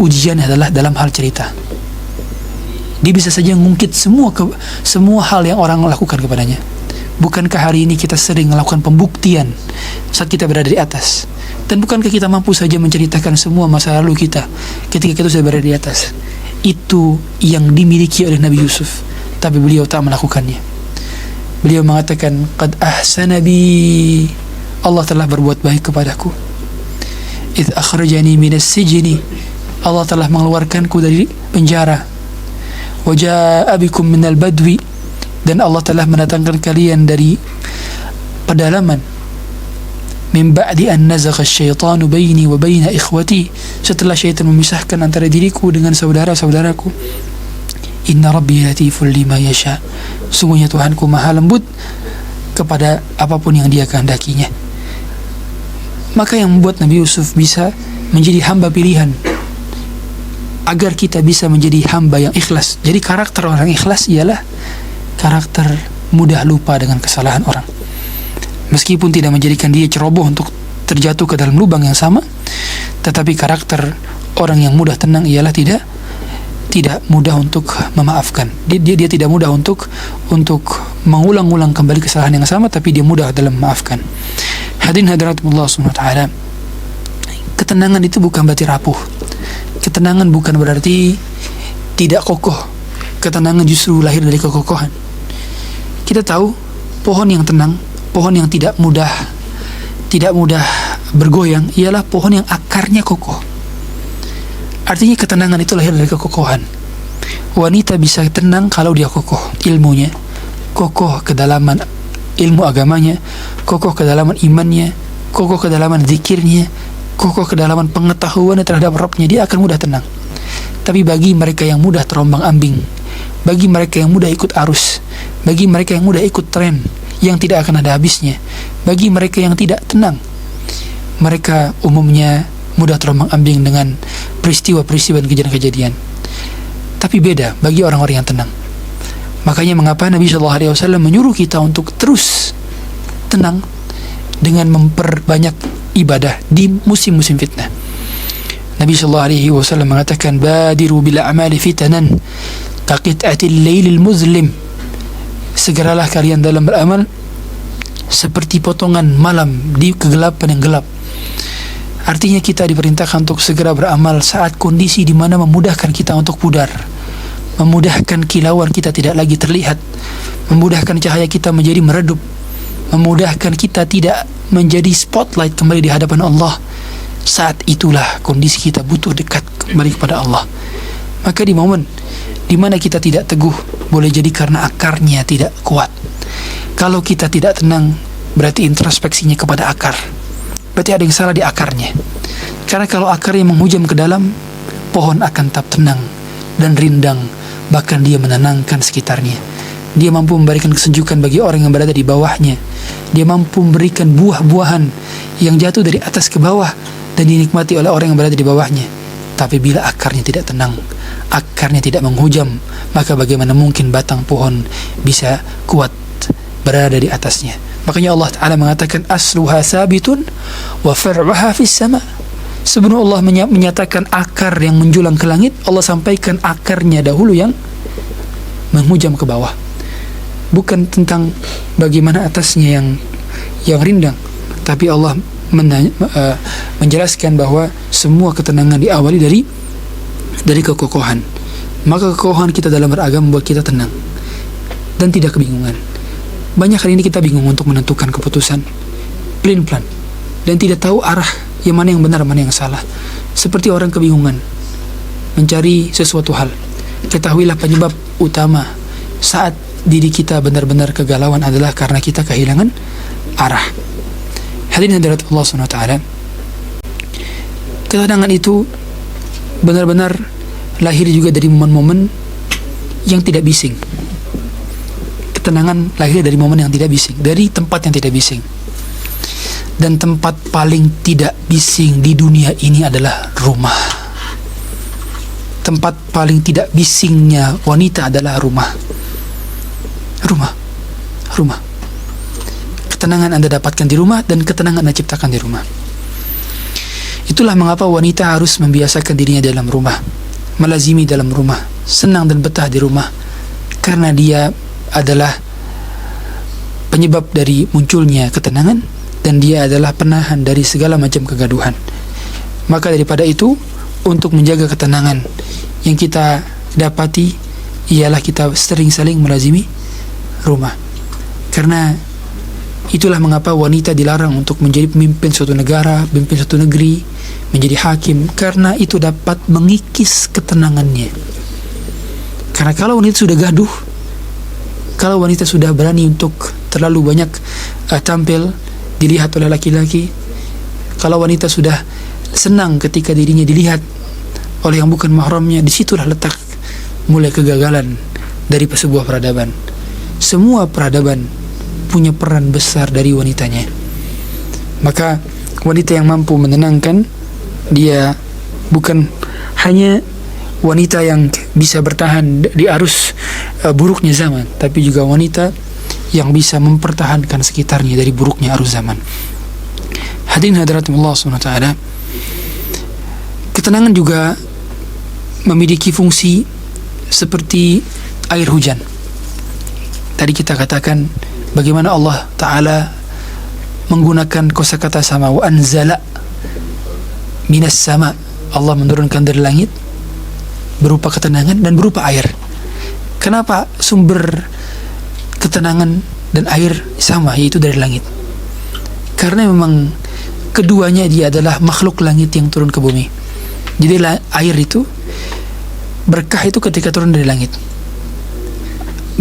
ujian adalah dalam hal cerita. Dia bisa saja ngungkit semua hal yang orang lakukan kepadanya. Bukankah hari ini kita sering melakukan pembuktian saat kita berada di atas? Dan bukankah kita mampu saja menceritakan semua masa lalu kita ketika kita sudah berada di atas? Itu yang dimiliki oleh Nabi Yusuf, tapi beliau tak melakukannya. Beliau mengatakan, qad ahsana bi, Allah telah berbuat baik kepadaku. Idh akhrajani minas sijni, Allah telah mengeluarkanku dari penjara. Wa jaa'a bikum minal badwi, dan Allah telah mendatangkan kalian dari pedalaman. Min ba'di an nazagha asyaitanu baini wa baina ikhwati, setelah syaitan memisahkan antara diriku dengan saudara-saudaraku. Inna rabbi latiful lima yasha, sungguhnya Tuhanku maha lembut kepada apapun yang dia kehendakinya. Maka yang membuat Nabi Yusuf bisa menjadi hamba pilihan, agar kita bisa menjadi hamba yang ikhlas. Jadi karakter orang ikhlas ialah karakter mudah lupa dengan kesalahan orang. Meskipun tidak menjadikan dia ceroboh untuk terjatuh ke dalam lubang yang sama, tetapi karakter orang yang mudah tenang ialah tidak mudah untuk memaafkan. Dia tidak mudah untuk mengulang-ulang kembali kesalahan yang sama, tapi dia mudah dalam memaafkan. Hadirin hadiratullah subhanahu wa ta'ala, ketenangan itu bukan berarti rapuh. Ketenangan bukan berarti tidak kokoh. Ketenangan justru lahir dari kekokohan. Kita tahu pohon yang tenang, pohon yang tidak mudah bergoyang ialah pohon yang akarnya kokoh. Artinya ketenangan itu lahir dari kekokohan. Wanita bisa tenang kalau dia kokoh ilmunya, kokoh kedalaman ilmu agamanya, kokoh kedalaman imannya, kokoh kedalaman zikirnya, kokoh kedalaman pengetahuannya terhadap Rabbnya, dia akan mudah tenang. Tapi bagi mereka yang mudah terombang-ambing, bagi mereka yang mudah ikut arus, bagi mereka yang mudah ikut tren yang tidak akan ada habisnya, bagi mereka yang tidak tenang, mereka umumnya mudah terombang-ambing dengan peristiwa-peristiwa dan kejadian-kejadian. Tapi beda bagi orang-orang yang tenang. Makanya mengapa Nabi SAW menyuruh kita untuk terus tenang dengan memperbanyak ibadah di musim-musim fitnah. Nabi SAW mengatakan, badiru bil a'mali fitanan kaqit'atil lailil muzlim, segeralah kalian dalam beramal seperti potongan malam di kegelapan yang gelap. Artinya kita diperintahkan untuk segera beramal saat kondisi di mana memudahkan kita untuk pudar, memudahkan kilauan kita tidak lagi terlihat, memudahkan cahaya kita menjadi meredup, memudahkan kita tidak menjadi spotlight kembali di hadapan Allah. Saat itulah kondisi kita butuh dekat kembali kepada Allah. Maka di momen di mana kita tidak teguh, boleh jadi karena akarnya tidak kuat. Kalau kita tidak tenang, berarti introspeksinya kepada akar. Berarti ada yang salah di akarnya. Karena kalau akarnya menghujam ke dalam, pohon akan tetap tenang dan rindang, bahkan dia menenangkan sekitarnya. Dia mampu memberikan kesejukan bagi orang yang berada di bawahnya. Dia mampu memberikan buah-buahan yang jatuh dari atas ke bawah dan dinikmati oleh orang yang berada di bawahnya. Tapi bila akarnya tidak tenang, akarnya tidak menghujam, maka bagaimana mungkin batang pohon bisa kuat berada di atasnya? Makanya Allah Ta'ala mengatakan, asluha sabitun wa far'uha fis sama. Sebelum Allah menyatakan akar yang menjulang ke langit, Allah sampaikan akarnya dahulu yang menghujam ke bawah. Bukan tentang bagaimana atasnya yang rindang, tapi Allah menjelaskan bahwa semua ketenangan diawali dari kekokohan. Maka kekokohan kita dalam beragama membuat kita tenang dan tidak kebingungan. Banyak hari ini kita bingung untuk menentukan keputusan, plan dan tidak tahu arah yang mana yang benar, mana yang salah. Seperti orang kebingungan mencari sesuatu hal. Ketahuilah penyebab utama saat diri kita benar-benar kegalauan adalah karena kita kehilangan arah. Hadirin hadirat Allah SWT, ketenangan itu benar-benar lahir juga dari momen-momen yang tidak bising. Ketenangan lahir dari momen yang tidak bising, dari tempat yang tidak bising. Dan tempat paling tidak bising di dunia ini adalah rumah. Tempat paling tidak bisingnya wanita adalah rumah. Ketenangan Anda dapatkan di rumah, dan ketenangan Anda ciptakan di rumah. Itulah mengapa wanita harus membiasakan dirinya dalam rumah, melazimi dalam rumah, senang dan betah di rumah, karena dia adalah penyebab dari munculnya ketenangan, dan dia adalah penahan dari segala macam kegaduhan. Maka daripada itu, untuk menjaga ketenangan yang kita dapati, ialah kita sering saling melazimi rumah. Karena itulah mengapa wanita dilarang untuk menjadi pemimpin suatu negara, pemimpin suatu negeri, menjadi hakim, karena itu dapat mengikis ketenangannya. Karena kalau wanita sudah gaduh, kalau wanita sudah berani untuk terlalu banyak tampil, dilihat oleh laki-laki, kalau wanita sudah senang ketika dirinya dilihat oleh yang bukan mahramnya, disitulah letak mulai kegagalan dari sebuah peradaban. Semua peradaban punya peran besar dari wanitanya. Maka wanita yang mampu menenangkan, dia bukan hanya wanita yang bisa bertahan di arus buruknya zaman, tapi juga wanita yang bisa mempertahankan sekitarnya dari buruknya arus zaman. Hadirin hadirat Allah SWT, ketenangan juga memiliki fungsi seperti air hujan. Tadi kita katakan bagaimana Allah Ta'ala menggunakan kosakata sama, wa anzala minas sama. Allah menurunkan dari langit berupa ketenangan dan berupa air. Kenapa sumber ketenangan dan air sama, yaitu dari langit? Karena memang keduanya dia adalah makhluk langit yang turun ke bumi. Jadi air itu, berkah itu ketika turun dari langit.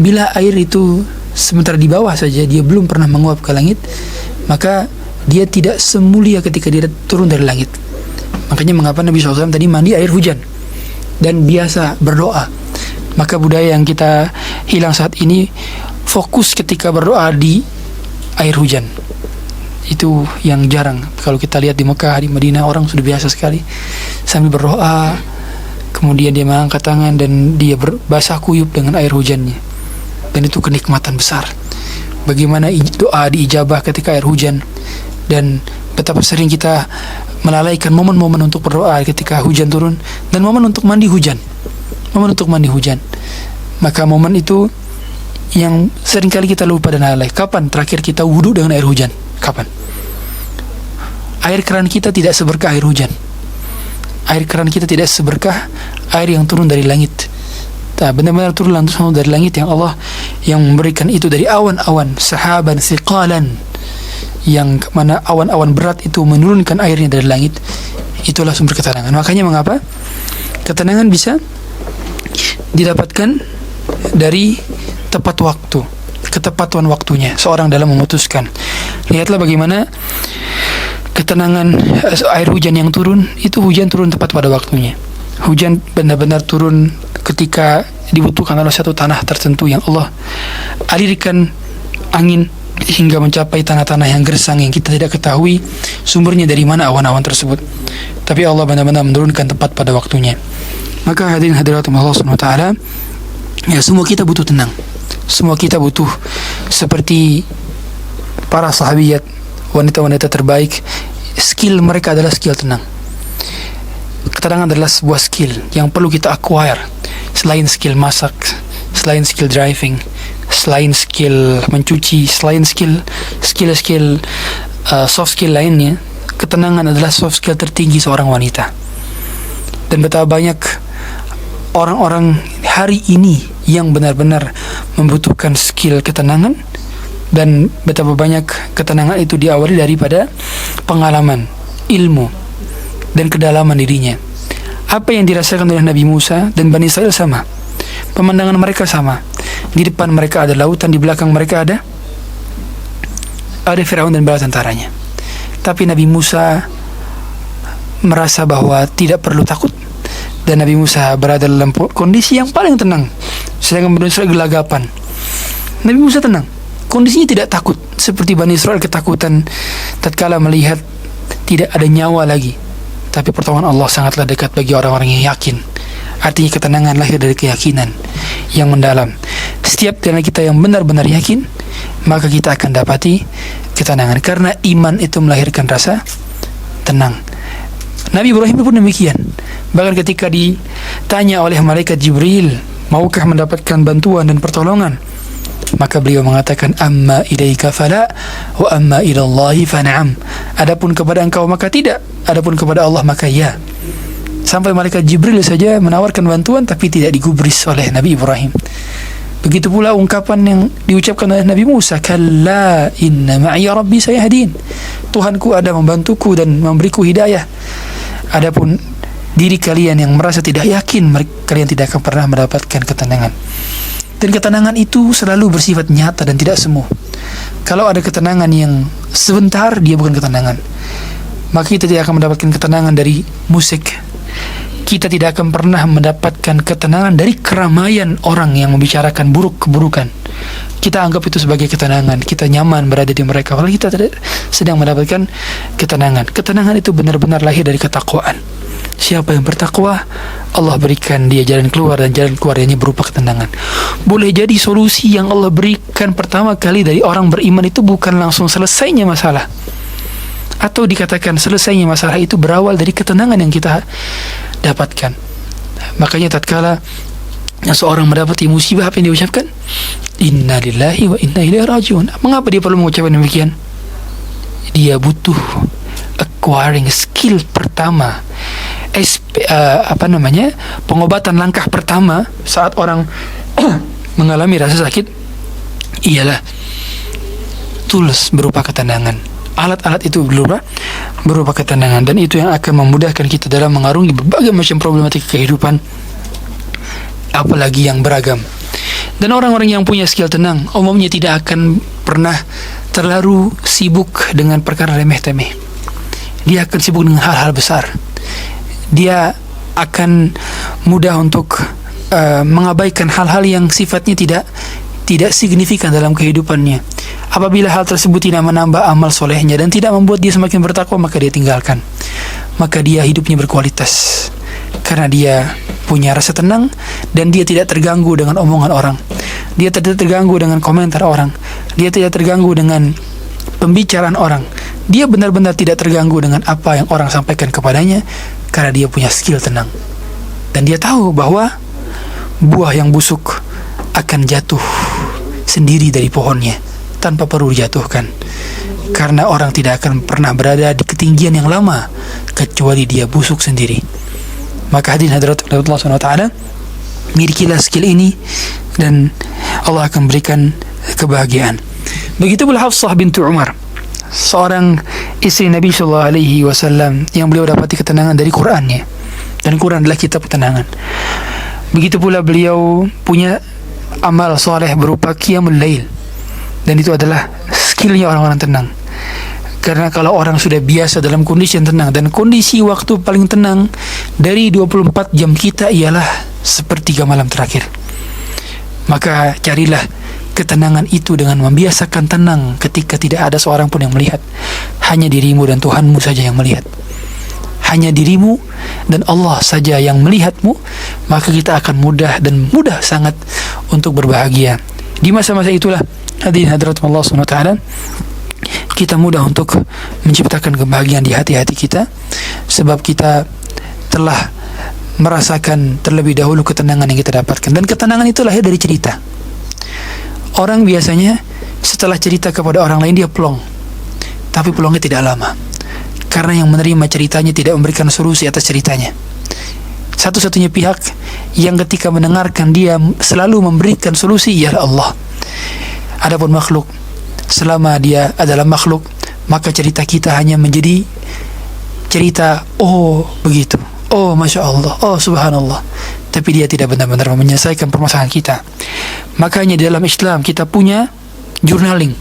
Bila air itu sementara di bawah saja, dia belum pernah menguap ke langit, maka dia tidak semulia ketika dia turun dari langit. Makanya mengapa Nabi SAW tadi mandi air hujan dan biasa berdoa. Maka budaya yang kita hilang saat ini, fokus ketika berdoa di air hujan. Itu yang jarang. Kalau kita lihat di Mekah, di Madinah, orang sudah biasa sekali sambil berdoa, kemudian dia mengangkat tangan dan dia basah kuyup dengan air hujannya. Dan itu kenikmatan besar. Bagaimana doa diijabah ketika air hujan, dan betapa sering kita melalaikan momen-momen untuk berdoa ketika hujan turun, dan momen untuk mandi hujan. Maka momen itu yang seringkali kita lupa dan lalai. Kapan terakhir kita wudhu dengan air hujan? Kapan? Air keran kita tidak seberkah air hujan. Air keran kita tidak seberkah air yang turun dari langit. Benar-benar turun langsung dari langit, yang Allah yang memberikan itu dari awan-awan, sahaban thiqalan, yang mana awan-awan berat itu menurunkan airnya dari langit. Itulah sumber ketenangan. Makanya mengapa ketenangan bisa didapatkan dari tepat waktu, ketepatan waktunya seorang dalam memutuskan. Lihatlah bagaimana ketenangan air hujan yang turun, itu hujan turun tepat pada waktunya. Hujan benar-benar turun ketika dibutuhkan oleh satu tanah tertentu yang Allah alirkan angin hingga mencapai tanah-tanah yang gersang yang kita tidak ketahui sumbernya dari mana awan-awan tersebut. Tapi Allah benar-benar menurunkan tepat pada waktunya. Maka hadirin hadirat Allah SWT, ya, semua kita butuh tenang. Semua kita butuh seperti para sahabiyat, wanita-wanita terbaik. Skill mereka adalah skill tenang. Ketenangan adalah sebuah skill yang perlu kita acquire. Selain skill masak, selain skill driving, selain skill mencuci, selain skill soft skill lainnya, ketenangan adalah soft skill tertinggi seorang wanita. Dan betapa banyak orang-orang hari ini yang benar-benar membutuhkan skill ketenangan, dan betapa banyak ketenangan itu diawali daripada pengalaman, ilmu, dan kedalaman dirinya. Apa yang dirasakan oleh Nabi Musa dan Bani Israel sama. Pemandangan mereka sama. Di depan mereka ada lautan, di belakang mereka ada Firaun dan bala tentaranya. Tapi Nabi Musa merasa bahwa tidak perlu takut, dan Nabi Musa berada dalam kondisi yang paling tenang, sedangkan Bani Israel gelagapan. Nabi Musa tenang, kondisinya tidak takut seperti Bani Israel ketakutan tatkala melihat tidak ada nyawa lagi. Tapi pertolongan Allah sangatlah dekat bagi orang-orang yang yakin. Artinya ketenangan lahir dari keyakinan yang mendalam. Setiap dari kita yang benar-benar yakin, maka kita akan dapati ketenangan, karena iman itu melahirkan rasa tenang. Nabi Ibrahim pun demikian. Bahkan ketika ditanya oleh malaikat Jibril, maukah mendapatkan bantuan dan pertolongan, maka beliau mengatakan, amma ilaika fala wa amma ilallahi fana'am. Adapun kepada engkau maka tidak, adapun kepada Allah maka ya. Sampai malaikat Jibril saja menawarkan bantuan, tapi tidak digubris oleh Nabi Ibrahim. Begitu pula ungkapan yang diucapkan oleh Nabi Musa, kalla inna ma'iya rabbi sayahdin. Tuhanku ada membantuku dan memberiku hidayah. Adapun diri kalian yang merasa tidak yakin, kalian tidak akan pernah mendapatkan ketenangan. Dan ketenangan itu selalu bersifat nyata dan tidak semu. Kalau ada ketenangan yang sebentar, dia bukan ketenangan. Maka kita tidak akan mendapatkan ketenangan dari musik. Kita tidak akan pernah mendapatkan ketenangan dari keramaian orang yang membicarakan keburukan. Kita anggap itu sebagai ketenangan. Kita nyaman berada di mereka, kalau kita tidak sedang mendapatkan ketenangan. Ketenangan itu benar-benar lahir dari ketakwaan. Siapa yang bertakwa, Allah berikan dia jalan keluar, dan jalan keluarnya berupa ketenangan. Boleh jadi solusi yang Allah berikan pertama kali dari orang beriman itu bukan langsung selesainya masalah, atau dikatakan selesainya masalah itu berawal dari ketenangan yang kita dapatkan. Makanya tatkala seorang mendapati musibah, apa yang diucapkan? Inna lillahi wa inna ilaihi rajiun. Mengapa dia perlu mengucapkan demikian? Dia butuh acquiring skill pertama, pengobatan langkah pertama saat orang mengalami rasa sakit ialah tools berupa ketenangan. Alat-alat itu berupa ketenangan, dan itu yang akan memudahkan kita dalam mengarungi berbagai macam problematika kehidupan, apalagi yang beragam. Dan orang-orang yang punya skill tenang umumnya tidak akan pernah terlalu sibuk dengan perkara remeh-temeh. Dia akan sibuk dengan hal-hal besar. Dia akan mudah untuk mengabaikan hal-hal yang sifatnya tidak signifikan dalam kehidupannya. Apabila hal tersebut tidak menambah amal solehnya dan tidak membuat dia semakin bertakwa, maka dia tinggalkan. Maka dia hidupnya berkualitas, karena dia punya rasa tenang dan dia tidak terganggu dengan omongan orang. Dia tidak terganggu dengan komentar orang. Dia tidak terganggu dengan pembicaraan orang. Dia benar-benar tidak terganggu dengan apa yang orang sampaikan kepadanya, karena dia punya skill tenang. Dan dia tahu bahwa buah yang busuk akan jatuh sendiri dari pohonnya tanpa perlu dijatuhkan, karena orang tidak akan pernah berada di ketinggian yang lama kecuali dia busuk sendiri. Maka hadirin hadirat Allah SWT, milikilah skill ini dan Allah akan berikan kebahagiaan. Begitu pula Hafsah bintu Umar, seorang istri Nabi SAW yang beliau dapati ketenangan dari Qur'annya, dan Quran adalah kitab ketenangan. Begitu pula beliau punya amal soleh berupa qiyamul lail, dan itu adalah skillnya orang-orang tenang. Karena kalau orang sudah biasa dalam kondisi yang tenang, dan kondisi waktu paling tenang dari 24 jam kita ialah sepertiga malam terakhir, maka carilah ketenangan itu dengan membiasakan tenang ketika tidak ada seorang pun yang melihat. Hanya dirimu dan Tuhanmu saja yang melihat. Hanya dirimu dan Allah saja yang melihatmu, maka kita akan mudah sangat untuk berbahagia. Di masa-masa itulah hadirin hadirat Allah SWT, kita mudah untuk menciptakan kebahagiaan di hati-hati kita, sebab kita telah merasakan terlebih dahulu ketenangan yang kita dapatkan. Dan ketenangan itu lahir dari cerita. Orang biasanya setelah cerita kepada orang lain dia plong, tapi plongnya tidak lama, karena yang menerima ceritanya tidak memberikan solusi atas ceritanya. Satu-satunya pihak yang ketika mendengarkan dia selalu memberikan solusi ialah Allah. Adapun makhluk, selama dia adalah makhluk, maka cerita kita hanya menjadi cerita, oh begitu, oh masya Allah, oh subhanallah, tapi dia tidak benar-benar menyelesaikan permasalahan kita. Makanya di dalam Islam kita punya journaling.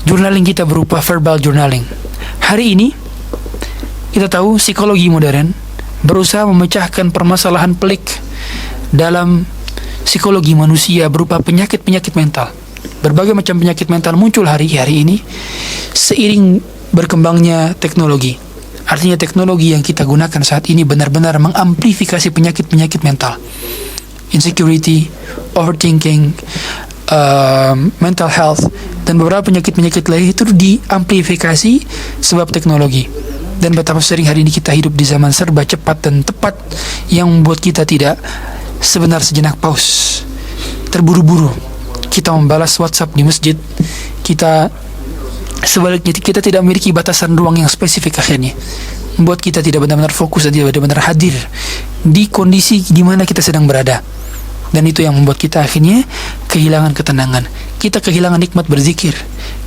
Journaling kita berupa verbal journaling. Hari ini kita tahu psikologi modern berusaha memecahkan permasalahan pelik dalam psikologi manusia berupa penyakit-penyakit mental. Berbagai macam penyakit mental muncul hari-hari ini seiring berkembangnya teknologi. Artinya teknologi yang kita gunakan saat ini benar-benar mengamplifikasi penyakit-penyakit mental. Insecurity, overthinking, mental health, dan beberapa penyakit-penyakit lain itu diamplifikasi sebab teknologi. Dan betapa sering hari ini kita hidup di zaman serba cepat dan tepat yang membuat kita tidak sebentar sejenak pause. Terburu-buru kita membalas WhatsApp di masjid, kita sebaliknya kita tidak memiliki batasan ruang yang spesifik, akhirnya membuat kita tidak benar-benar fokus dan tidak benar-benar hadir di kondisi di mana kita sedang berada. Dan itu yang membuat kita akhirnya kehilangan ketenangan. Kita kehilangan nikmat berzikir.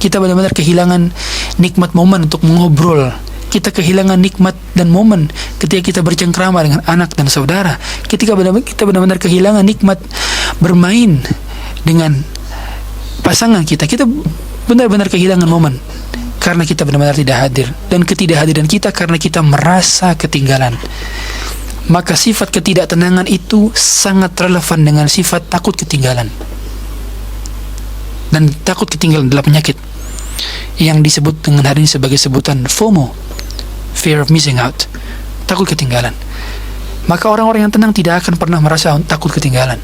Kita benar-benar kehilangan nikmat momen untuk mengobrol. Kita kehilangan nikmat dan momen ketika kita bercengkrama dengan anak dan saudara. Kita benar-benar kehilangan nikmat bermain dengan pasangan kita. Kita benar-benar kehilangan momen karena kita benar-benar tidak hadir. Dan ketidakhadiran kita karena kita merasa ketinggalan. Maka sifat ketidaktenangan itu sangat relevan dengan sifat takut ketinggalan. Dan takut ketinggalan adalah penyakit yang disebut dengan hari ini sebagai sebutan FOMO, fear of missing out, takut ketinggalan. Maka orang-orang yang tenang tidak akan pernah merasa takut ketinggalan.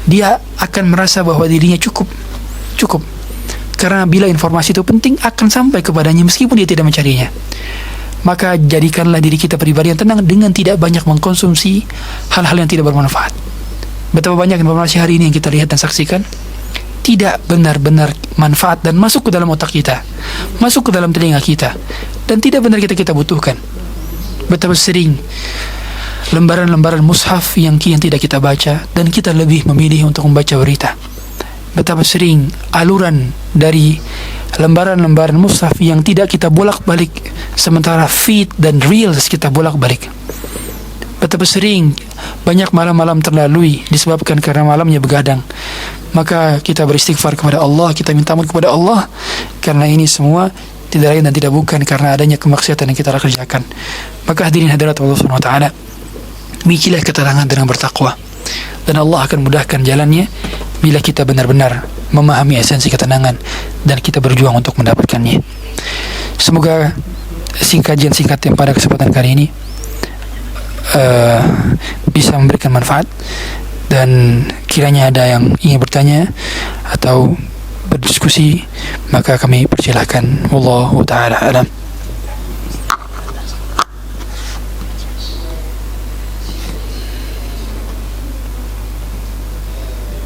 Dia akan merasa bahwa dirinya cukup. Karena bila informasi itu penting akan sampai kepadanya meskipun dia tidak mencarinya. Maka jadikanlah diri kita pribadi yang tenang dengan tidak banyak mengkonsumsi hal-hal yang tidak bermanfaat. Betapa banyak informasi hari ini yang kita lihat dan saksikan tidak benar-benar manfaat dan masuk ke dalam otak kita, masuk ke dalam telinga kita, dan tidak benar kita butuhkan. Betapa sering lembaran-lembaran mushaf yang tidak kita baca dan kita lebih memilih untuk membaca berita. Betapa sering aluran dari lembaran-lembaran mushaf yang tidak kita bolak-balik, sementara feed dan reels kita bolak-balik. Betapa sering banyak malam-malam terlalui disebabkan karena malamnya begadang. Maka kita beristighfar kepada Allah, kita minta ampun kepada Allah, karena ini semua tidak lain dan tidak bukan karena adanya kemaksiatan yang kita kerjakan. Maka hadirin hadirat Allah Subhanahu wa taala, milikilah ketenangan dengan bertakwa, dan Allah akan mudahkan jalannya bila kita benar-benar memahami esensi ketenangan dan kita berjuang untuk mendapatkannya. Semoga kajian singkat yang pada kesempatan kali ini bisa memberikan manfaat, dan kiranya ada yang ingin bertanya atau berdiskusi maka kami persilahkan. Wallahu ta'ala alam.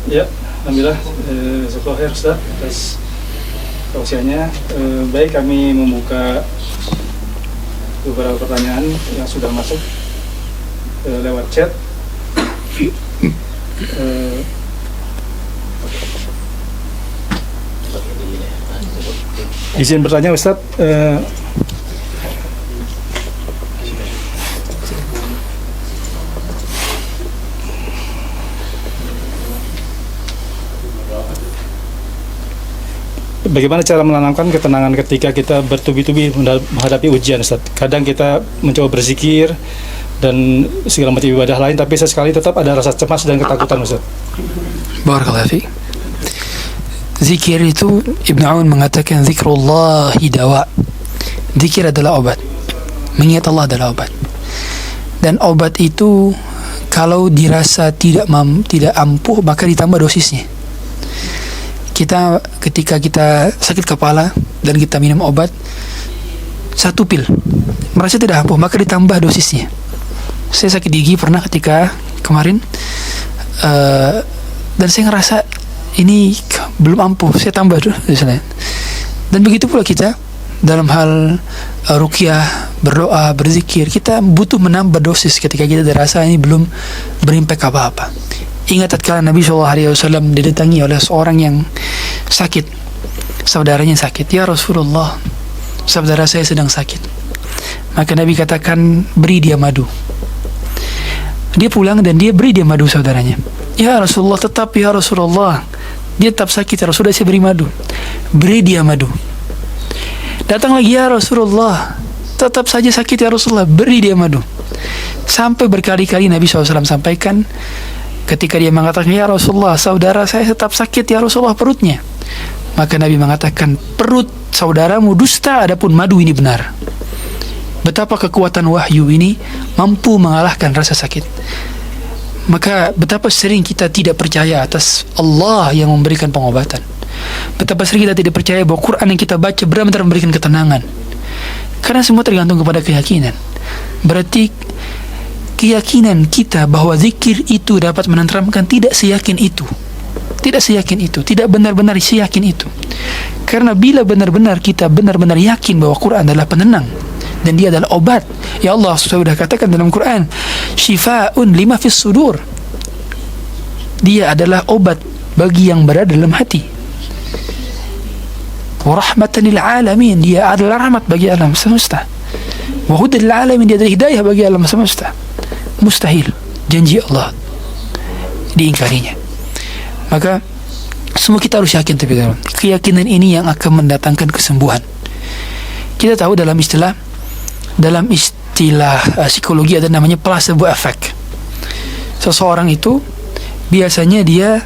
Ya, alhamdulillah, jazakallahu khair Ustaz atas tausiahnya. Baik, kami membuka beberapa pertanyaan yang sudah masuk lewat chat. Izin bertanya Ustaz, bagaimana cara menanamkan ketenangan ketika kita bertubi-tubi menghadapi ujian, Ustaz? Kadang kita mencoba berzikir dan segala macam ibadah lain, tapi sesekali tetap ada rasa cemas dan ketakutan, Ustaz. Barakallahu fiik. Zikir itu Ibn Aun mengatakan zikrullahi dawa. Zikir adalah obat. Mengingat Allah adalah obat. Dan obat itu kalau dirasa tidak ampuh maka ditambah dosisnya. Ketika kita sakit kepala, dan kita minum obat 1 pil merasa tidak ampuh, maka ditambah dosisnya. Saya sakit gigi pernah ketika kemarin, dan saya ngerasa ini belum ampuh, saya tambah dulu misalnya. Dan begitu pula kita dalam hal ruqyah, berdoa, berzikir, kita butuh menambah dosis ketika kita dirasa ini belum berimpact apa-apa. Ingat tatkala Nabi SAW didatangi oleh seorang yang sakit, saudaranya sakit. Ya Rasulullah, saudara saya sedang sakit. Maka Nabi katakan, beri dia madu. Dia pulang dan dia beri dia madu saudaranya. Ya Rasulullah, tetap ya Rasulullah, dia tetap sakit ya Rasulullah, saya beri madu. Beri dia madu. Datang lagi, ya Rasulullah, tetap saja sakit ya Rasulullah, beri dia madu. Sampai berkali-kali Nabi SAW sampaikan, ketika dia mengatakan, ya Rasulullah, saudara saya tetap sakit ya Rasulullah perutnya. Maka Nabi mengatakan, perut saudaramu dusta, adapun madu ini benar. Betapa kekuatan wahyu ini mampu mengalahkan rasa sakit. Maka betapa sering kita tidak percaya atas Allah yang memberikan pengobatan. Betapa sering kita tidak percaya bahwa Quran yang kita baca benar-benar memberikan ketenangan. Karena semua tergantung kepada keyakinan. Berarti keyakinan kita bahwa zikir itu dapat menenteramkan tidak seyakin itu. Tidak seyakin itu, tidak benar-benar seyakin itu. Karena bila benar-benar kita benar-benar yakin bahwa Quran adalah penenang dan dia adalah obat. Ya Allah sudah katakan dalam Quran, Shifa'un lima fis sudur. Dia adalah obat bagi yang berada dalam hati. Wa rahmatan lil alamin, dia adalah rahmat bagi alam semesta. Wa hudan lil alamin, dia adalah hidayah bagi alam semesta. Mustahil janji Allah diingkarinya. Maka semua kita harus yakin, tapi keyakinan ini yang akan mendatangkan kesembuhan. Kita tahu dalam istilah psikologi ada namanya placebo effect. Seseorang itu biasanya dia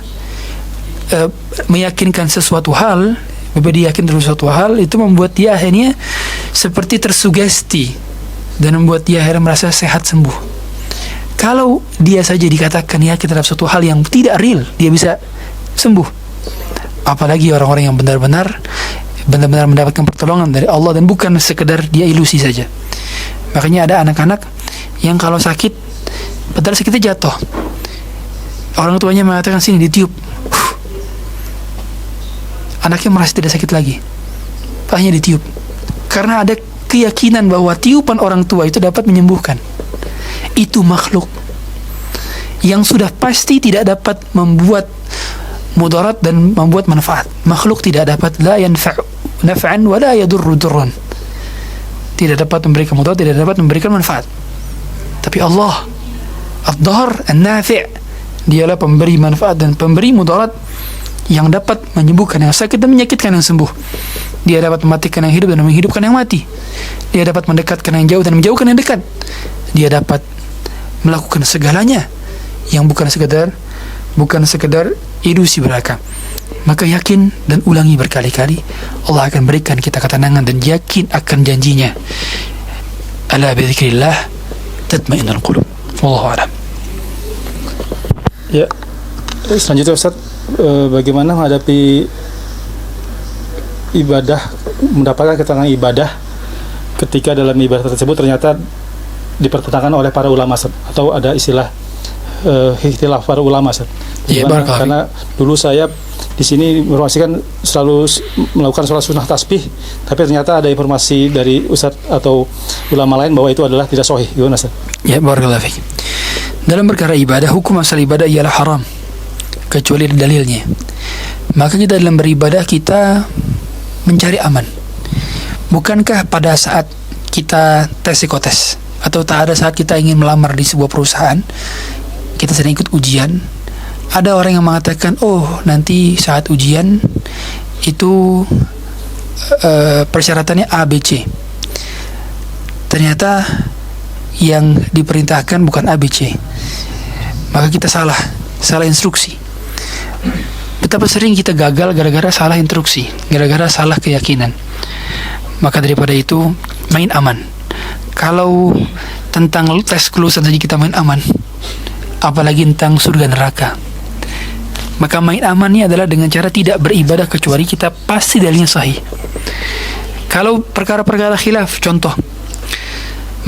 meyakinkan sesuatu hal, dia yakin terhadap suatu hal, itu membuat dia akhirnya seperti tersugesti dan membuat dia akhirnya merasa sehat sembuh. Kalau dia saja dikatakan yakin terhadap suatu hal yang tidak real, dia bisa sembuh. Apalagi orang-orang yang benar-benar mendapatkan pertolongan dari Allah dan bukan sekedar dia ilusi saja. Makanya ada anak-anak yang kalau sakit, padahal sakitnya jatuh, orang tuanya mengatakan sini ditiup, anaknya merasa tidak sakit lagi, hanya ditiup. Karena ada keyakinan bahwa tiupan orang tua itu dapat menyembuhkan. Itu makhluk yang sudah pasti tidak dapat membuat mudarat dan membuat manfaat. Makhluk tidak dapat la yanfa' naf'an wa la yadurru durran. Tidak dapat memberikan mudarat, tidak dapat memberikan manfaat. Tapi Allah ad-dhahr an-nafi', dialah pemberi manfaat dan pemberi mudarat yang dapat menyembuhkan yang sakit dan menyakitkan yang sembuh. Dia dapat mematikan yang hidup dan menghidupkan yang mati. Dia dapat mendekatkan yang jauh dan menjauhkan yang dekat. Dia dapat melakukan segalanya yang bukan sekedar ilusi belaka. Maka yakin dan ulangi berkali-kali, Allah akan berikan kita ketenangan dan yakin akan janjinya. Ala bi dzikrillah tatma'innul qulub. Wallahu a'lam. Ya, selanjutnya Ustaz, bagaimana menghadapi ibadah, mendapatkan ketenangan ibadah ketika dalam ibadah tersebut ternyata dipertentangkan oleh para ulama, atau ada istilah ikhtilaf para ulama. Ya, karena dulu saya di sini informasikan selalu melakukan sholat sunnah tasbih, tapi ternyata ada informasi dari Ustaz atau ulama lain bahwa itu adalah tidak sahih. Gimana Ustaz? Ya, barakallahu fiik. Dalam perkara ibadah, hukum asal ibadah ialah haram kecuali dalilnya. Maka kita dalam beribadah kita mencari aman. Bukankah pada saat kita tes psikotes atau tak ada saat kita ingin melamar di sebuah perusahaan, kita sedang ikut ujian, ada orang yang mengatakan, oh nanti saat ujian itu persyaratannya A, B, C. Ternyata yang diperintahkan bukan A, B, C. Maka kita salah instruksi. Betapa sering kita gagal gara-gara salah instruksi, gara-gara salah keyakinan. Maka daripada itu, main aman. Kalau tentang tes kelulusan saja kita main aman, apalagi tentang surga neraka. Maka main amannya adalah dengan cara tidak beribadah kecuali kita pasti dalilnya sahih. Kalau perkara-perkara khilaf, contoh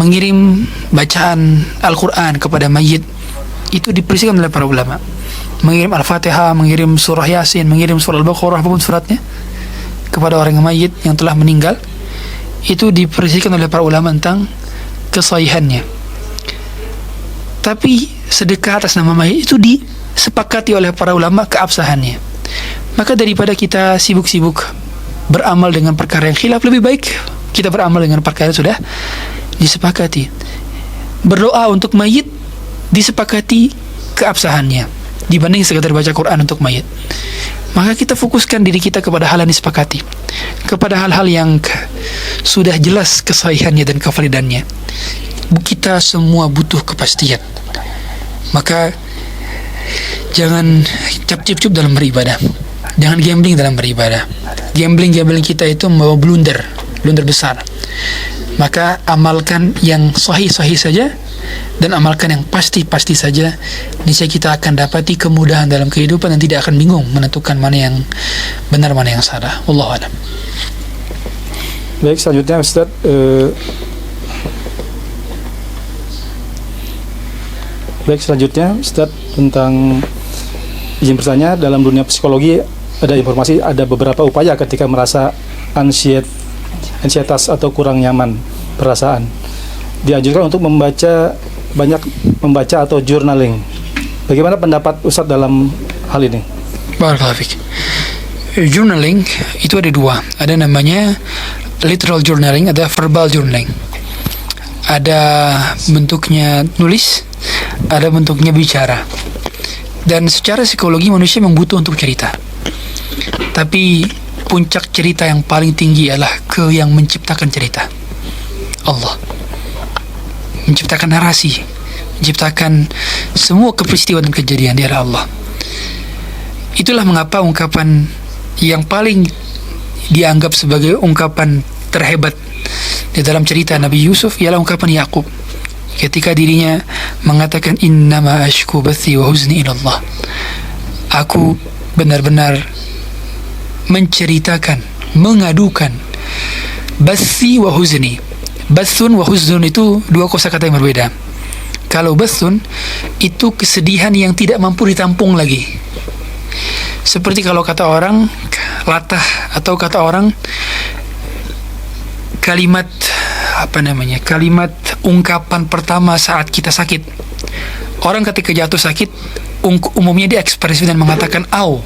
mengirim bacaan Al-Quran kepada mayit, itu dipersiapkan oleh para ulama. Mengirim Al-Fatihah, mengirim surah Yasin, mengirim surah Al-Baqarah, apapun suratnya kepada orang yang mayit yang telah meninggal, itu dipersiapkan oleh para ulama tentang kesahihannya. Tapi sedekah atas nama mayit itu disepakati oleh para ulama keabsahannya. Maka daripada kita sibuk-sibuk beramal dengan perkara yang khilaf, lebih baik kita beramal dengan perkara yang sudah disepakati. Berdoa untuk mayit disepakati keabsahannya dibanding sekadar baca Quran untuk mayit. Maka kita fokuskan diri kita kepada hal yang disepakati, kepada hal-hal yang sudah jelas kesahihannya dan kevalidannya. Kita semua butuh kepastian. Maka jangan cap-cip-cup dalam beribadah. Jangan gambling dalam beribadah. Gambling kita itu membawa blunder besar. Maka amalkan yang sahih-sahih saja dan amalkan yang pasti-pasti saja. Niscaya kita akan dapati kemudahan dalam kehidupan dan tidak akan bingung menentukan mana yang benar, mana yang salah. Wallahu a'lam. Baik, selanjutnya Ustaz, tentang izin bertanya, dalam dunia psikologi ada informasi, ada beberapa upaya ketika merasa ansietas atau kurang nyaman perasaan. Dianjurkan untuk membaca atau journaling. Bagaimana pendapat Ustadz dalam hal ini? Barakallahu fiik. Journaling itu ada dua. Ada namanya literal journaling, ada verbal journaling. Ada bentuknya nulis, ada bentuknya bicara. Dan secara psikologi manusia memang butuh untuk cerita. Tapi puncak cerita yang paling tinggi adalah yang menciptakan cerita, Allah. Menciptakan narasi, menciptakan semua peristiwa dan kejadian, dia adalah Allah. Itulah mengapa ungkapan yang paling dianggap sebagai ungkapan terhebat di dalam cerita Nabi Yusuf ialah ungkapan Yakub ketika dirinya mengatakan innama ashku bathi wa huzni ila Allah. Aku benar-benar menceritakan, mengadukan bathi wa huzni. Bathun wa huznun itu dua kosakata yang berbeda. Kalau bathun itu kesedihan yang tidak mampu ditampung lagi. Seperti kalau kata orang latah, atau kata orang kalimat kalimat ungkapan pertama saat kita sakit. Orang ketika jatuh sakit umumnya dia ekspresif dan mengatakan au,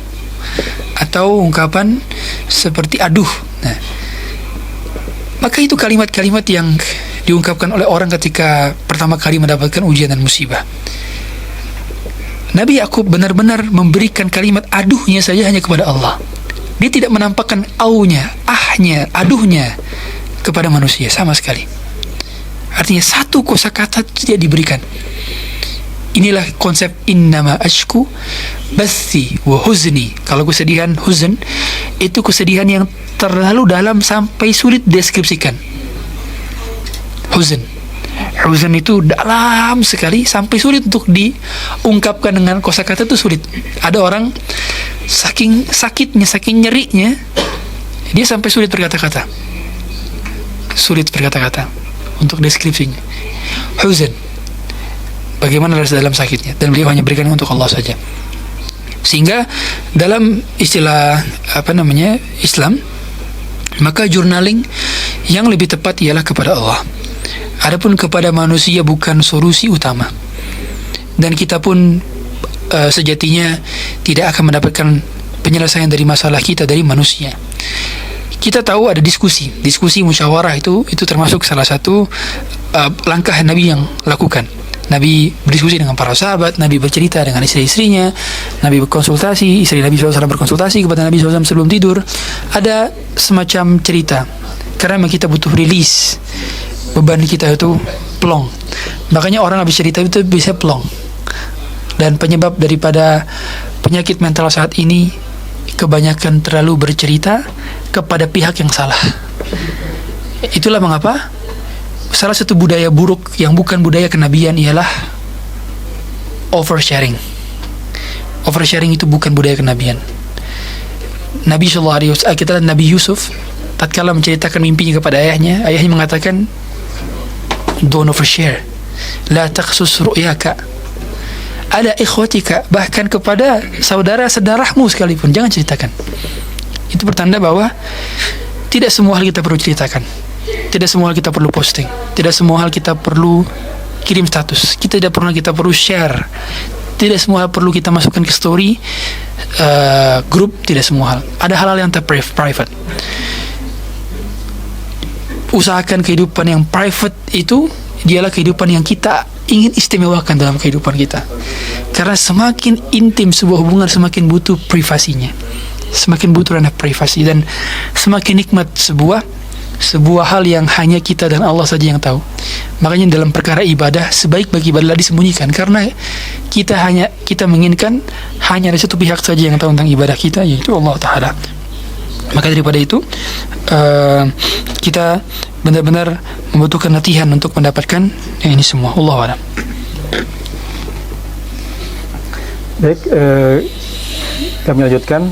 atau ungkapan seperti aduh. Nah, maka itu kalimat-kalimat yang diungkapkan oleh orang ketika pertama kali mendapatkan ujian dan musibah. Nabi Yakub benar-benar memberikan kalimat aduhnya saja hanya kepada Allah. Dia tidak menampakkan aunya, ahnya, aduhnya kepada manusia sama sekali. Artinya satu kosakata tidak diberikan. Inilah konsep innama ashku bathi wa huzni. Kalau kesedihan huzn itu kesedihan yang terlalu dalam sampai sulit deskripsikan. Huzn itu dalam sekali sampai sulit untuk diungkapkan dengan kosakata, itu sulit. Ada orang saking sakitnya, saking nyerinya, dia sampai sulit berkata-kata untuk deskripsinya. Huzn, bagaimana dalam sakitnya, dan beliau hanya berikan untuk Allah saja. Sehingga dalam istilah Islam, maka journaling yang lebih tepat ialah kepada Allah. Adapun kepada manusia bukan solusi utama. Dan kita pun sejatinya tidak akan mendapatkan penyelesaian dari masalah kita dari manusia. Kita tahu ada diskusi musyawarah itu termasuk salah satu langkah Nabi yang lakukan. Nabi berdiskusi dengan para sahabat, Nabi bercerita dengan istri-istrinya, Nabi berkonsultasi, istri Nabi SAW berkonsultasi kepada Nabi SAW sebelum tidur. Ada semacam cerita, karena memang kita butuh rilis, beban kita itu plong. Makanya orang habis cerita itu bisa plong. Dan penyebab daripada penyakit mental saat ini, kebanyakan terlalu bercerita kepada pihak yang salah. Itulah mengapa salah satu budaya buruk yang bukan budaya kenabian ialah oversharing. Oversharing itu bukan budaya kenabian. Nabi sallallahu alaihi wasallam, kita lihat Nabi Yusuf tatkala menceritakan mimpinya kepada ayahnya mengatakan, don't overshare, la taqsus ru'yaka ala ikhwatika, bahkan kepada saudara-saudaramu sekalipun jangan ceritakan. Itu bertanda bahwa tidak semua hal kita perlu ceritakan, tidak semua hal kita perlu posting, tidak semua hal kita perlu kirim status, tidak perlu share, tidak semua hal perlu kita masukkan ke story grup, tidak semua hal. Ada hal-hal yang private. Usahakan kehidupan yang private itu dialah kehidupan yang kita ingin istimewakan dalam kehidupan kita. Karena semakin intim sebuah hubungan, semakin butuh privasinya, semakin butuh ranah privasi, dan semakin nikmat sebuah hal yang hanya kita dan Allah saja yang tahu. Makanya dalam perkara ibadah, sebaik-baik ibadah disembunyikan, karena kita menginginkan hanya ada satu pihak saja yang tahu tentang ibadah kita, yaitu Allah Ta'ala. Maka daripada itu kita benar-benar membutuhkan latihan untuk mendapatkan yang ini semua. Allahu a'lam. Baik, kami lanjutkan.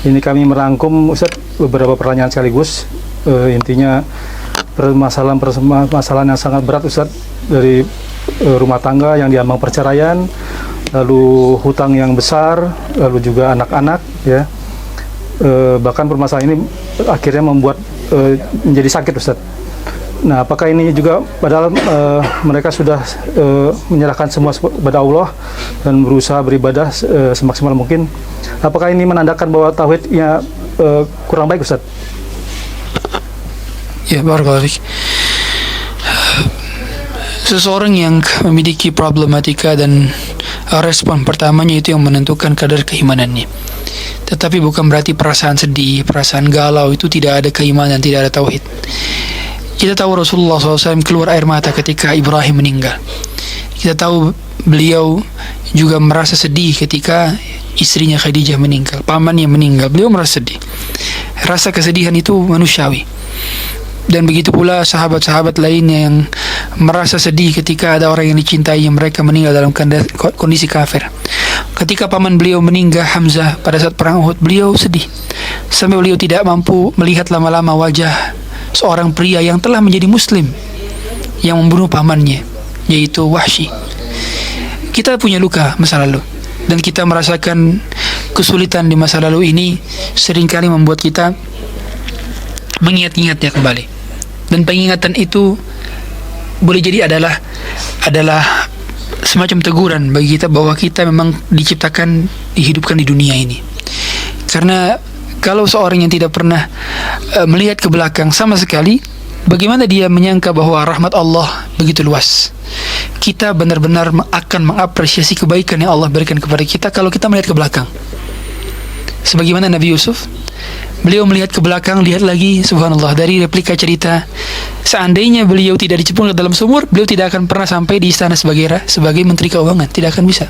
Ini kami merangkum, Ustaz, beberapa pertanyaan sekaligus. Intinya permasalahan yang sangat berat, Ustaz, dari rumah tangga yang diambang perceraian, lalu hutang yang besar, lalu juga anak-anak, ya. Bahkan permasalahan ini akhirnya membuat menjadi sakit, Ustaz. Nah, apakah ini juga padahal mereka sudah menyerahkan semua kepada Allah dan berusaha beribadah semaksimal mungkin, apakah ini menandakan bahwa tauhidnya kurang baik, Ustaz? Ya, barakallahu fiik. Seseorang yang memiliki problematika dan respon pertamanya itu yang menentukan kadar keimanannya. Tetapi bukan berarti perasaan sedih, perasaan galau itu tidak ada keimanan, tidak ada tauhid. Kita tahu Rasulullah SAW keluar air mata ketika Ibrahim meninggal. Kita tahu beliau juga merasa sedih ketika istrinya Khadijah meninggal, pamannya meninggal. Beliau merasa sedih. Rasa kesedihan itu manusiawi. Dan begitu pula sahabat-sahabat lainnya yang merasa sedih ketika ada orang yang dicintai yang mereka meninggal dalam kondisi kafir. Ketika paman beliau meninggal, Hamzah, pada saat perang Uhud, beliau sedih sampai beliau tidak mampu melihat lama-lama wajah seorang pria yang telah menjadi muslim yang membunuh pamannya, yaitu Wahsy. Kita punya luka masa lalu dan kita merasakan kesulitan di masa lalu ini, seringkali membuat kita mengingat-ingatnya kembali. Dan pengingatan itu boleh jadi adalah semacam teguran bagi kita bahwa kita memang diciptakan, dihidupkan di dunia ini. Karena kalau seorang yang tidak pernah melihat ke belakang sama sekali, bagaimana dia menyangka bahwa rahmat Allah begitu luas? Kita benar-benar akan mengapresiasi kebaikan yang Allah berikan kepada kita kalau kita melihat ke belakang. Sebagaimana Nabi Yusuf, beliau melihat ke belakang, lihat lagi, subhanallah, dari replika cerita, seandainya beliau tidak dicemplungkan dalam sumur, beliau tidak akan pernah sampai di istana sebagai menteri keuangan, tidak akan bisa.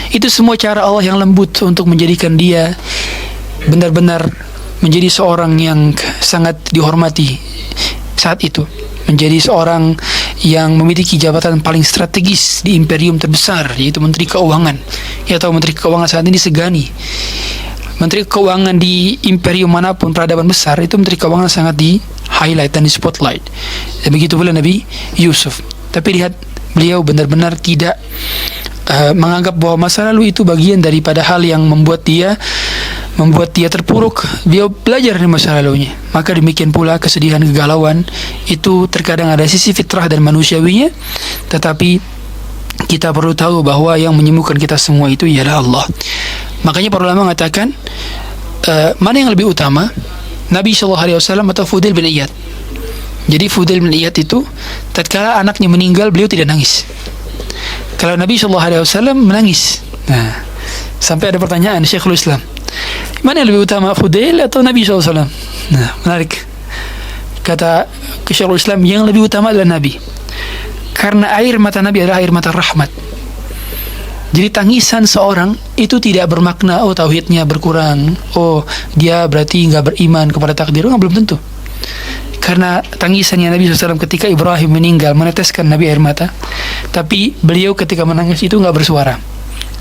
Itu semua cara Allah yang lembut untuk menjadikan dia benar-benar menjadi seorang yang sangat dihormati saat itu, menjadi seorang yang memiliki jabatan paling strategis di imperium terbesar, yaitu menteri keuangan. Ya tahu, menteri keuangan saat ini disegani. Menteri keuangan di imperium manapun, peradaban besar, itu menteri keuangan sangat di highlight dan di spotlight. Dan begitu pula Nabi Yusuf. Tapi lihat, beliau benar-benar tidak menganggap bahwa masa lalu itu bagian daripada hal yang membuat dia terpuruk. Beliau belajar dari masa lalunya. Maka demikian pula kesedihan, kegalauan itu terkadang ada sisi fitrah dan manusiawinya, tetapi kita perlu tahu bahwa yang menyembuhkan kita semua itu ialah Allah. Makanya para ulama mengatakan mana yang lebih utama, Nabi SAW atau Fudail bin Iyad. Jadi Fudail bin Iyad itu tatkala anaknya meninggal, beliau tidak nangis. Kalau Nabi SAW menangis. Nah, sampai ada pertanyaan Syekhul Islam, mana yang lebih utama, Fudail atau Nabi SAW? Nah, menarik. Kata Syekhul Islam, yang lebih utama adalah Nabi, karena air mata Nabi adalah air mata rahmat. Jadi tangisan seorang itu tidak bermakna oh tauhidnya berkurang, oh dia berarti nggak beriman kepada takdir. Belum tentu. Karena tangisannya Nabi SAW ketika Ibrahim meninggal meneteskan Nabi air mata, tapi beliau ketika menangis itu nggak bersuara,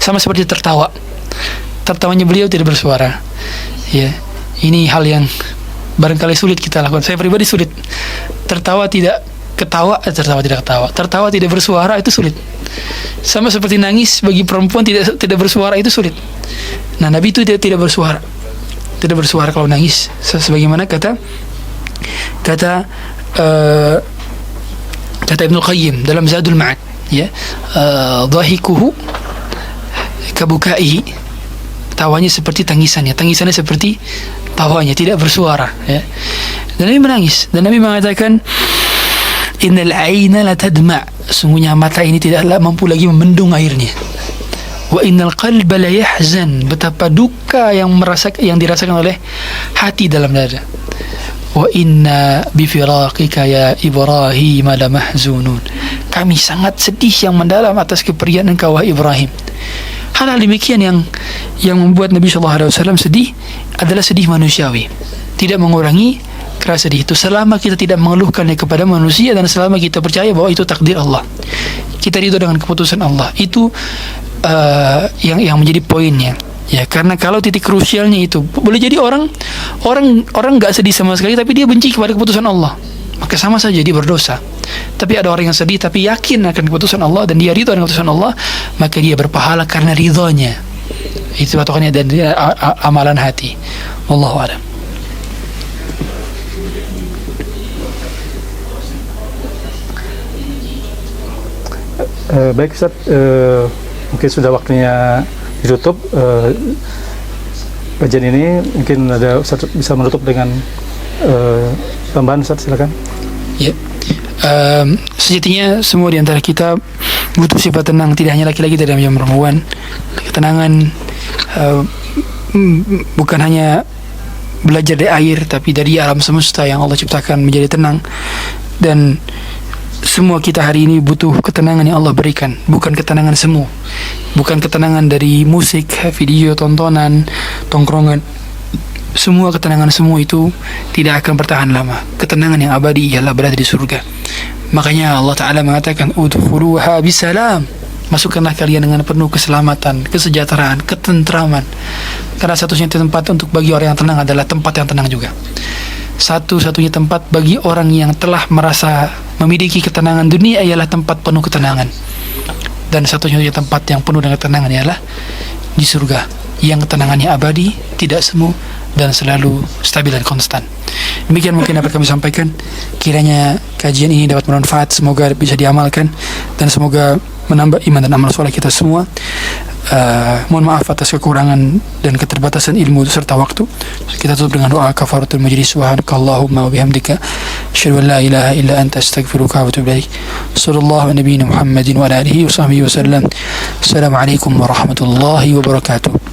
sama seperti tertawanya beliau tidak bersuara. Ya, ini hal yang barangkali sulit kita lakukan. Saya pribadi sulit. Tertawa tidak bersuara itu sulit. Sama seperti nangis bagi perempuan tidak bersuara itu sulit. Nah, Nabi itu tidak bersuara. Tidak bersuara kalau nangis. Sebagaimana kata Ibnu Qayyim dalam Zadul Ma'ad, ya, dhahikuhu kabukaihi, tawanya seperti tangisannya seperti tawanya, tidak bersuara, ya. Dan Nabi menangis, dan Nabi mengatakan innal aina la tadma, sungguhnya mata ini tidaklah mampu lagi membendung airnya. Wa innal qalba la yahzan, betapa duka yang dirasakan oleh hati dalam dada. Wa inna bifiraqika ya Ibrahim la mahzunun, kami sangat sedih yang mendalam atas kepergian engkau wahai Ibrahim. Hal demikian yang membuat Nabi SAW sedih adalah sedih manusiawi, tidak mengurangi rasa sedih itu selama kita tidak mengeluhkannya kepada manusia, dan selama kita percaya bahwa itu takdir Allah, kita ridho dengan keputusan Allah. Itu yang menjadi poinnya, ya. Karena kalau titik krusialnya itu, boleh jadi orang nggak sedih sama sekali tapi dia benci kepada keputusan Allah, maka sama saja dia berdosa. Tapi ada orang yang sedih tapi yakin akan keputusan Allah dan dia ridho dengan keputusan Allah, maka dia berpahala karena ridhonya. Itu patokannya dari amalan hati. Wallahu a'lam. Baik Ustaz, mungkin sudah waktunya ditutup kajian ini. Mungkin ada Ustaz bisa menutup dengan tambahan, Ustaz, silakan. Ya. Sejatinya semua di antara kita butuh sifat tenang, tidak hanya laki-laki, tidak hanya perempuan. Ketenangan bukan hanya belajar dari air, tapi dari alam semesta yang Allah ciptakan menjadi tenang. Dan semua kita hari ini butuh ketenangan yang Allah berikan, bukan ketenangan semu, bukan ketenangan dari musik, video, tontonan, tongkrongan. Semua ketenangan semua itu tidak akan bertahan lama. Ketenangan yang abadi ialah berada di surga. Makanya Allah Ta'ala mengatakan udkhuluha bisalam, masukkanlah kalian dengan penuh keselamatan, kesejahteraan, ketentraman. Karena satu-satunya tempat untuk bagi orang yang tenang adalah tempat yang tenang juga. Satu-satunya tempat bagi orang yang telah merasa memiliki ketenangan dunia ialah tempat penuh ketenangan. Dan satu-satunya tempat yang penuh dengan ketenangan ialah di surga, yang ketenangannya abadi, tidak semu, dan selalu stabil dan konstan. Demikian mungkin dapat kami sampaikan. Kiranya kajian ini dapat bermanfaat, semoga bisa diamalkan, dan semoga menambah iman dan amal soleh kita semua. Mohon maaf atas kekurangan dan keterbatasan ilmu serta waktu. Kita tutup dengan doa kafaratul majlis. Subhanakallahumma wa bihamdika asyhadu an la ilaha illa anta astaghfiruka wa atubu ilaik. Sallallahu nabiyina Muhammadin wa ala alihi wa sahbihi wa sallam. Assalamualaikum warahmatullahi wabarakatuh.